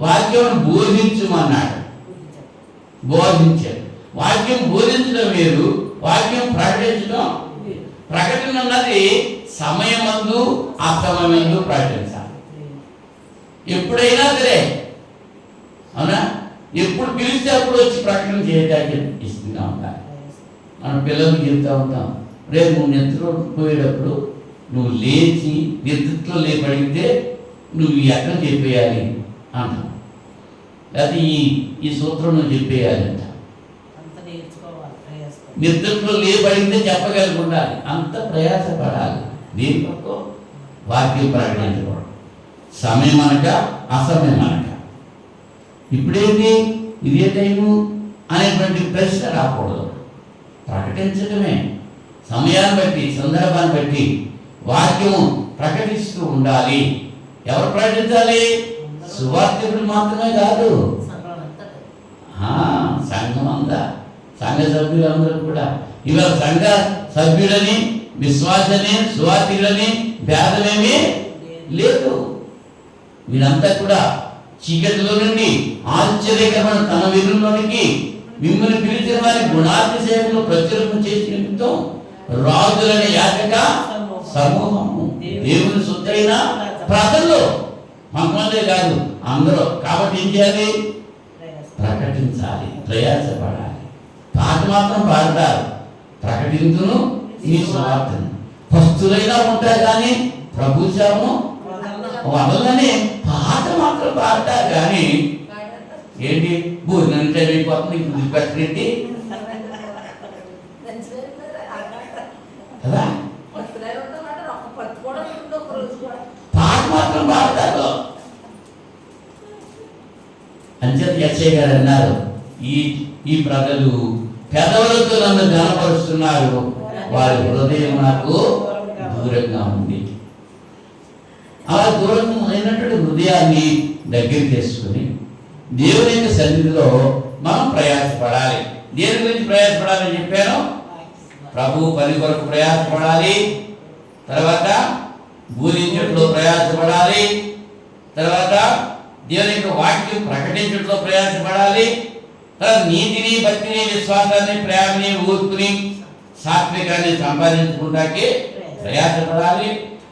వాక్యమును బోధించమన్నాడు. బోధించాడు. వాక్యం బోధించడం వేరు, వాక్యం ప్రకటించడం. ప్రకటన అన్నది సమయమందు అసమయమందు ప్రకటించాలి. ఎప్పుడైనా సరే, అవునా? ఎప్పుడు పిలిస్తే అప్పుడు వచ్చి ప్రకటన చేయడానికి ఇస్తూనే ఉండాలి. మన పిల్లలకు చెప్తూ ఉంటాం, రేపు నువ్వు నిద్రలో పోయేటప్పుడు నువ్వు లేచి నిద్రలో లేపడితే నువ్వు ఎక్కడ చెప్పేయాలి అంటాం. లేకపోతే ఈ సూత్రం నువ్వు చెప్పేయాలి అంట. నిద్రలో లేపడితే చెప్పగలిగి ఉండాలి. అంత ప్రయాసపడాలి. దీని కొరకు వాక్యం ప్రకటించకూడదు. సమయం అనక అసమయం అనక. ఇప్పుడేంటి ఇదే టైము అనేటువంటి ప్రశ్న రాకూడదు. ప్రకటించడమే. సమయాన్ని బట్టి, సందర్భాన్ని బట్టి వాక్యం ప్రకటిస్తూ ఉండాలి. ఎవరు ప్రకటించాలి? సువార్తికులు మాత్రమే కాదు, సంఘం అంతా, సంఘ సభ్యులందరూ కూడా. ఇవాళ సంఘ సభ్యులని, విశ్వాసని, సువార్తికులని భేదమేమీ లేదు. మీరంతా కూడా చీకటిలో నుండి ఆశ్చర్యకరమైన తన వెలుగులోనికి మిమ్మల్ని పిలిచిన వారి గుణాతిశయంలో ప్రచురణ చేసి నిమిత్తం రాజులని యాచక సమూహము, దేవుని సొత్తైన ప్రజలు, కొంతమందే కాదు అందరూ. కాబట్టి ఏం చేయాలి? ప్రకటించాలి, ప్రయాసపడాలి. పాట మాత్రం పాడతారు, ప్రకటించును ఈ స్వార్థను. భక్తులైనా ఉంటాయి కానీ ప్రభు సేవను వదలని పాట మాత్రం పాడతారు. కానీ ఏంటి భోజనం చదివిపోతుంది, ఇప్పుడు పెట్టండి కదా. పాట మాత్రం పాడతారు. అంచేత యెషయా గారు అన్నారు, ఈ ప్రజలు పెదవులతో నన్ను ఘనపరుస్తున్నారు, వారి హృదయం నాకు దూరంగా ఉంది. అలా దూరంగా అయినటువంటి హృదయాన్ని దగ్గర చేసుకుని దేవుని యొక్క సన్నిధిలో మనం ప్రయాసపడాలి. దేని గురించి ప్రయాసపడాలని చెప్పాను? ప్రభు పని కొరకు ప్రయాసపడాలి. తర్వాత బోధించడంలో ప్రయాసపడాలి. తర్వాత దేవుని యొక్క వాక్యం ప్రకటించడంలో ప్రయాసపడాలి. నీతిని, భక్తిని, విశ్వాసాన్ని, ప్రేమని, ఊర్పుని, సాత్వికాన్ని సంపాదించుకుంటానికి ప్రయాసపడాలి.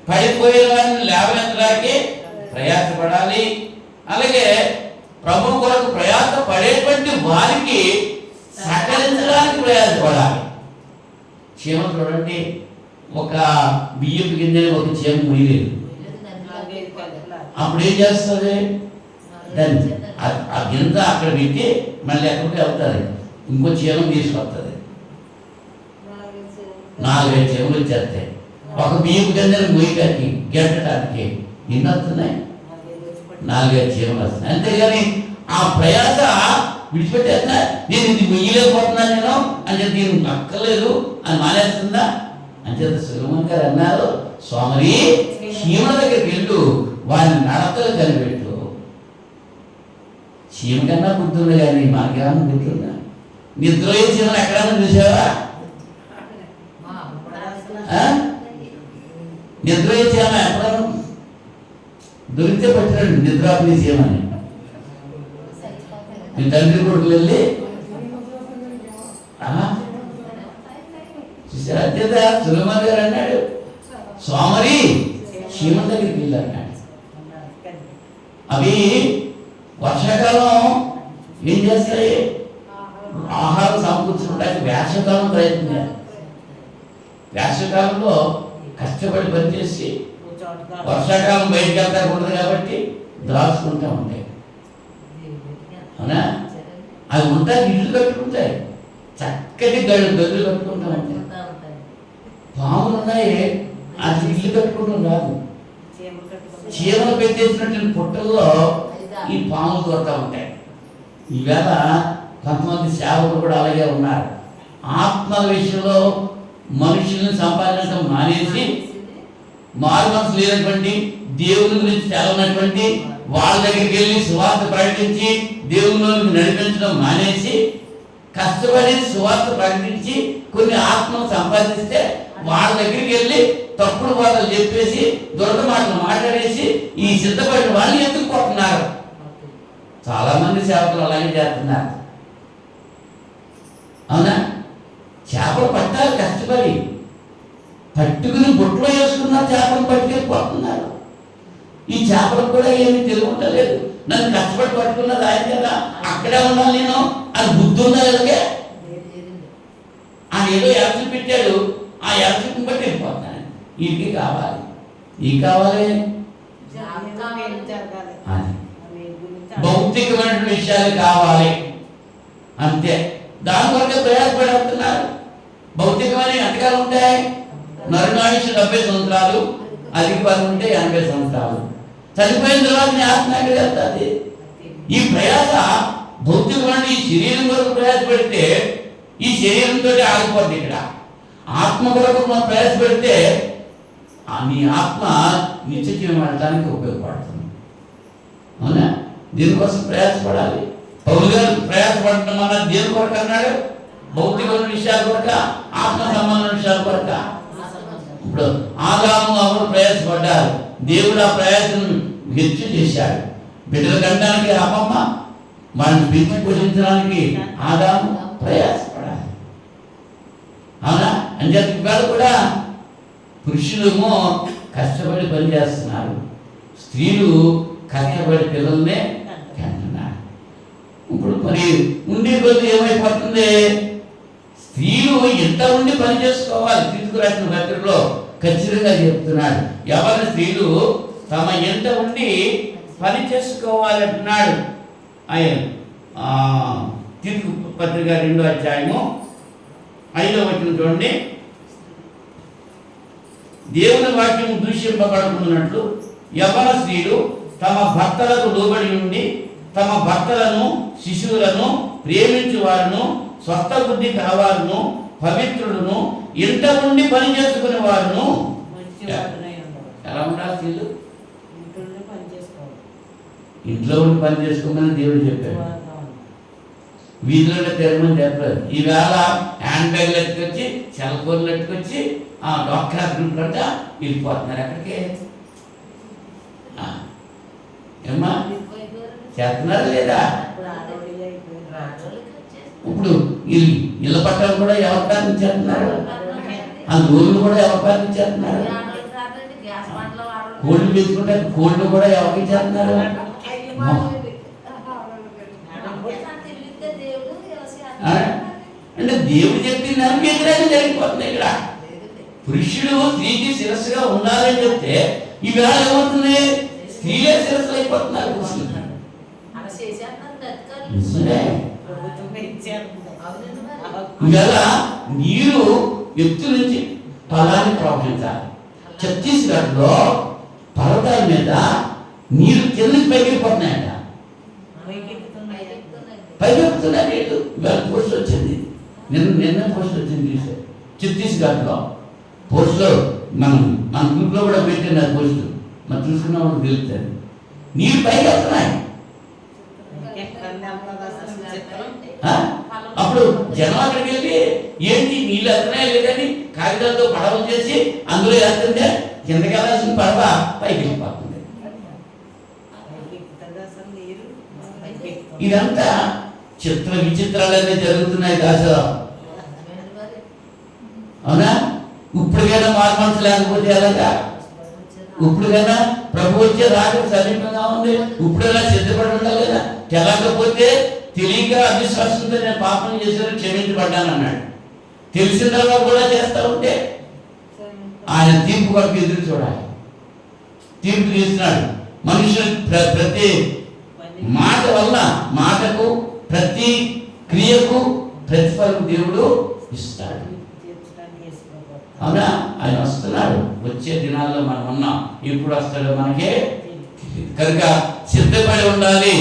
పడిపోయిన వారిని లేవనెత్తడానికి ప్రయాసపడాలి. అలాగే ప్రభు కొరకు ప్రయాస పడేటువంటి వారికి సహకరించడానికి ప్రయాసపడాలి. చీమ చూడండి, ఒక బియ్యపు గింజని ఒక చీమ ముయ్యలేదు. అప్పుడు ఏం చేస్తుంది? దాన్ని ఆ గింజ అక్కడ పెట్టి మళ్ళీ ఎక్కడికి వెళ్తుంది, ఇంకో చీమ తీసుకొస్తుంది. 4-5 చీమలు వచ్చేస్తాయి. ఒక బియ్యపు గింజని ముయ్యడానికి గెట్టడానికి ఎన్ని వస్తున్నాయి? 4-5 చీమలు వస్తున్నాయి. అంతేగాని ఆ ప్రయాస విడిచిపెట్టేస్తున్నా, నేను ఇది ముయ్యలేకపోతున్నాను నేను అని చెప్పి దీనికి అక్కర్లేదు అని మానేస్తుందా అని చెప్పి సులభన్ గారు అన్నారు, సోమరి చీమల దగ్గరికి వెళ్ళు, వారిని నడతలు కనిపెట్టు. చీమ కన్నా గుర్తుంది కానీ మనకేమన్నా గుర్తుందా? నిద్రపోయే చీమలు ఎక్కడన్నా చూసావా? నిద్రపోయే చీమ ఎక్కడన్నా దొరికితే పట్టినాడు నిద్రాపని చీమని. మీ తండ్రి కొడుకులు వెళ్ళి చూసారా? అత్యంత సులభన్ గారు అన్నాడు, సోమరి చీమ దగ్గరికి వెళ్ళి అన్నాడు. అవి వర్షాకాలం ఏం చేస్తాయి? ఆహారం సమకూర్చుకోవడానికి వేసవికాలం ప్రయత్నించాలి. వేసవికాలంలో కష్టపడి పనిచేసి వర్షాకాలం బయటకు వెళ్తా ఉండదు కాబట్టి దాచుకుంటూ ఉంటాయి. అవునా? అవి ఉంటాయి, ఇల్లు కట్టుకుంటాయి, చక్కటి గదులు కట్టుకుంటూ ఉంటాయి. పాములు ఉన్నాయి, అది ఇల్లు కట్టుకుంటాం రాదు. చీమలు పెట్టేసినటువంటి పుట్టల్లో ఈ పాములు దొరుకుతూ ఉంటాయి. ఈవేళ కొంతమంది సేవకులు కూడా అలాగే ఉన్నారు. ఆత్మల విషయంలో మనుషుల్ని సంపాదించడం మానేసి, మారు మనసు లేనటువంటి, దేవుని గురించి తెలవనటువంటి వాళ్ళ దగ్గరికి వెళ్ళి సువార్త ప్రకటించి దేవునిలోకి నడిపించడం మానేసి, కష్టపడి సువార్త ప్రకటించి కొన్ని ఆత్మలు సంపాదిస్తే వాళ్ళ దగ్గరికి వెళ్ళి తప్పుడు మాటలు చెప్పేసి దొరక మాటలు మాట్లాడేసి ఈ సిద్ధపడిన వాళ్ళని ఎత్తుకుపోతున్నారు. చాలా మంది సేవకులు అలాగే చేస్తున్నారు. అవునా? చేపలు పట్టాలి, కష్టపడి పట్టుకుని బొట్లో వేసుకున్న చేపలు పట్టుకెళ్ళిపోతున్నారు. ఈ చేపలకు కూడా ఏమీ తెలియలేదు. నన్ను కష్టపడి పట్టుకున్నది ఆయన కదా, అక్కడే ఉండాలి నేను అని బుద్ధి ఉందా? అలాగే ఆయన ఏదో ఎరచి పెట్టాడు, ఆ ఎరచిని బట్టి వెళ్ళిపోతున్నాను. ఇది కావాలి, ఇది కావాలి, అది భౌతికమైన విషయాలు కావాలి, అంతే. దాని వరకే ప్రయాసపడుతున్నారు. భౌతికమైన ఎంతకాలం ఉంటాయి? నరునాయుష్ 70 సంవత్సరాలు, అధిక 10 ఉంటే 80 సంవత్సరాలు. చనిపోయిన తర్వాత నీ ఆత్మ ఎక్కడికి వెళ్తుంది? ఈ ప్రయాస భౌతికమైన ఈ శరీరం వరకు ప్రయాసపడితే ఈ శరీరంతో ఆగిపోద్ది. ఇక్కడ ఆత్మ కొరకు మనం ప్రయాసపెడితే నీ ఆత్మ నిత్య జీవం వెళ్ళడానికి ఉపయోగపడుతుంది. అవునా? దీనికోసం ప్రయాసపడాలి. పౌలు గారు ప్రయాసపడటం అన్న దేని కొరకు అన్నాడు? భౌతికమైన విషయాల కొరక, ఆత్మ సంబంధమైన విషయాల కొరక. ఇప్పుడు ఆదాము అప్పుడు ప్రయాసపడ్డారు, దేవుడు ఆ ప్రయాసం హెచ్చు చేశాడు. బిడ్డల కంటానికి అమ్మమ్మ వాళ్ళని పెంచి పోషించడానికి ఆదాము ప్రయాసపడాలి. అవునా? అంచేత ఇవాళ కూడా పురుషులేమో కష్టపడి పనిచేస్తున్నారు, స్త్రీలు కష్టపడి పిల్లల్నే కంటున్నారు. ఇప్పుడు మరి ఉండే కొద్ది ఏమైపోతుంది? స్త్రీలు ఎంత ఉండి పని చేసుకోవాలి. తిట్టుకు రాసిన పత్రికలో ఖచ్చితంగా చెప్తున్నాడు, ఎవరి స్త్రీలు తమ ఎంత ఉండి పని చేసుకోవాలి అంటున్నాడు. ఆయన తిట్టుకు పత్రిక 2వ అధ్యాయము 5వ వచనం చూడండి. దేవుని వాక్యం దూషింపబడుతున్నట్లు యవ్వన స్త్రీలు తమ భర్తలకు లోబడి ఉండి తమ భర్తలను, శిశువులను ప్రేమించు వారును, స్వస్థ బుద్ధి కలవారును, పవిత్రులను, ఇంట ఉండి పని చేసుకునే వారును. ఎలా ఉండాలి స్త్రీలు? ఇంట్లో ఉండి పని చేసుకోమని దేవుడు చెప్పాడు. వీధిలో తిరగమని చెప్పలేదు. ఈవేళ హ్యాండ్ బ్యాగ్లు ఎత్తుకొచ్చి, సెల్ ఫోన్లు ఎత్తుకొచ్చి డాక్టర్ గ్రూప్ కంటే వెళ్ళిపోతున్నారు. ఎక్కడికి ఏమ్మా చేస్తున్నారా లేదా? ఇప్పుడు ఇళ్ళ పట్టాలు కూడా ఎవరు ప్రార్థించేస్తున్నారు? ఆ లోన్లు కూడా ఎవరు ప్రార్థించేస్తున్నారు? కోళ్ళు పెంచుకుంటే కోళ్ళు కూడా ఎవరికి చేస్తున్నారు? అంటే దేవుడు చెప్పిన దానికి వ్యతిరేకంగా జరిగిపోతుంది. ఇక్కడ పురుషుడు స్త్రీకి శిరస్సుగా ఉండాలని చెప్తే ఈవేళ ఏమవుతుంది? స్త్రీలే శిరస్సులు అయిపోతున్నారు పురుషులు. ఇవాళ నీరు ఎత్తు నుంచి పొలాన్ని ప్రవహించాలి. ఛత్తీస్గఢ్లో పర్వతాల మీద నీరు కిందకి పైకెళ్ళిపోతున్నాయట. పైకెక్కుతున్నాయి నీళ్ళు. ఇవాళ పోస్ట్ వచ్చింది, నిన్న పోస్ట్ వచ్చింది చూసే. ఛత్తీస్గఢ్లో పోస్ట్లో మన గ్రూప్లో కూడా పెట్టింది ఆ పోస్ట్. మనం చూసుకున్న వాళ్ళకి తెలుస్తుంది. నీళ్ళు పైకి వెళ్తున్నాయి. అప్పుడు జనం అక్కడికి వెళ్ళి ఏంటి నీళ్ళు వెళ్తున్నాయి లేదని కాగితాలతో పడవలు చేసి అందులో వెళ్తుంటే కిందకి వెళ్ళాల్సిన పడవ పైకి వెళ్ళిపోతుంది. ఇదంతా చిత్ర విచిత్రాలన్నీ జరుగుతున్నాయి దాసో. అవునా? ఇప్పుడుకైనా మార్మన్స్ లేకపోతే ఎలాగా? ఇప్పుడుకైనా ప్రభు వచ్చే రాక సమీపంగా ఉంది. ఇప్పుడైనా సిద్ధపడి ఉండాలి కదా. తెలకపోతే తెలియక అవిశ్వాసంతో నేను పాపం చేశాను క్షమించబడ్డాను అన్నాడు. తెలిసిన తర్వాత కూడా చేస్తా ఉంటే ఆయన తీర్పు కొరకు ఎదురు చూడాలి. తీర్పు తీస్తున్నాడు. మనుషులు ప్రతి మాట వల్ల, మాటకు ప్రతి క్రియకు ప్రతిఫలం దేవుడు ఇస్తాడు. అవునా? ఆయన వస్తున్నాడు. వచ్చే దినాల్లో మనం ఉన్నాం. ఎప్పుడు వస్తాడో మనకే కనుక సిద్ధపడి ఉండాలి.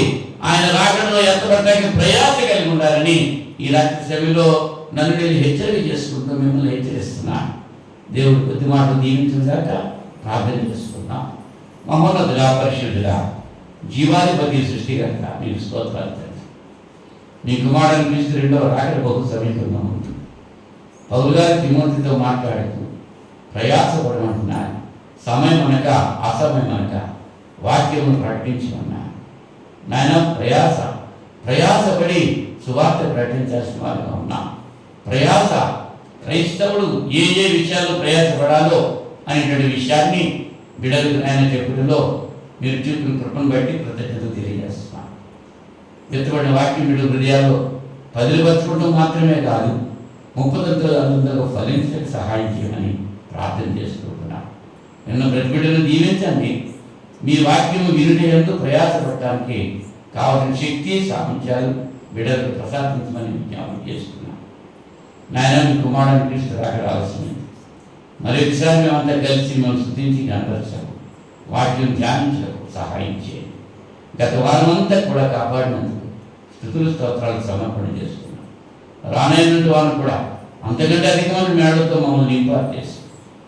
ఆయన రాకడలో ఎత్తబడటానికి ప్రయాస కలిగి ఉండాలని ఈ రాత్రి సభలో నన్ను నేను హెచ్చరిక చేసుకుంటూ మిమ్మల్ని హెచ్చరిస్తున్నా. దేవుడు కొద్ది మాటలు దీవించాక ప్రార్థన చేసుకున్నాం. మహోన్నతుడా, పరిశుద్ధుడా, జీవాధిపతి, సృష్టికర్త, మీకు స్తోత్రాలు తండ్రి. నీ కుమారుని క్రీస్తు రెండవ రాకడ బహు సమీపంగా ఉంది. పౌలు గారు తిమోతితో మాట్లాడుతూ ప్రయాసపడమంటున్నాను. సమయం అనక అసమయం అనక వాక్యమును ప్రకటించమన్నా. నాయన ప్రయాసపడి సువార్త ప్రకటించాల్సిన వారిగా ఉన్నాం. క్రైస్తవుడు ఏ విషయాల్లో ప్రయాసపడాలో అనేటువంటి విషయాన్ని బిడ్డలకు ఆయన చెప్పుడులో మీరు చూపిన కృపను బట్టి కృతజ్ఞతలు తెలియజేస్తున్నాను. ఎత్తుబడిన వాక్యం బిడ్డ హృదయాల్లో పదిలిపరచుకోవడం మాత్రమే కాదు, 30 ఫలించడానికి సహాయం చేయమని ప్రార్థన చేసుకుంటున్నాను. నిన్న ప్రతి బిడ్డను దీవించండి. మీ వాక్యము వినుటయందు ప్రయాసపడటానికి కావలసిన శక్తి, సామర్థ్యాలు బిడ్డలకు ప్రసాదించమని విజ్ఞాపన చేస్తున్నాను. నాయన, మీ కుమారుని క్రీస్తు రాకడ ఆలస్యమైంది. మరి ఒకసారి మేమంతా కలిసి మిమ్మల్ని స్తుతించి కనపరచాము. వాక్యం ధ్యానించడానికి సహాయం చేయండి. గత వారమంతా కూడా కాపాడినందుకు స్తుతులు స్తోత్రాలు సమర్పణ చేస్తున్నాం. రానైనటువంటి వారు కూడా అంతకంటే అధికమైన మేడలతో మమ్మల్ని నింపారు చేసి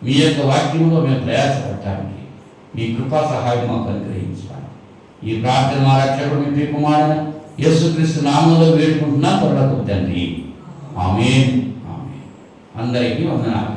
మీ యొక్క వాక్యంలో మేము ప్రయాసపడటానికి మీ కృపా సహాయం మాకు అనుగ్రహించాలి. ఈ ప్రార్థన మా రక్షకుడు మీ కుమారుడు యేసుక్రీస్తు నామములో వేడుకుంటున్నా పరలోకపు తండ్రి. ఆమేన్. అందరికీ వందనాలు.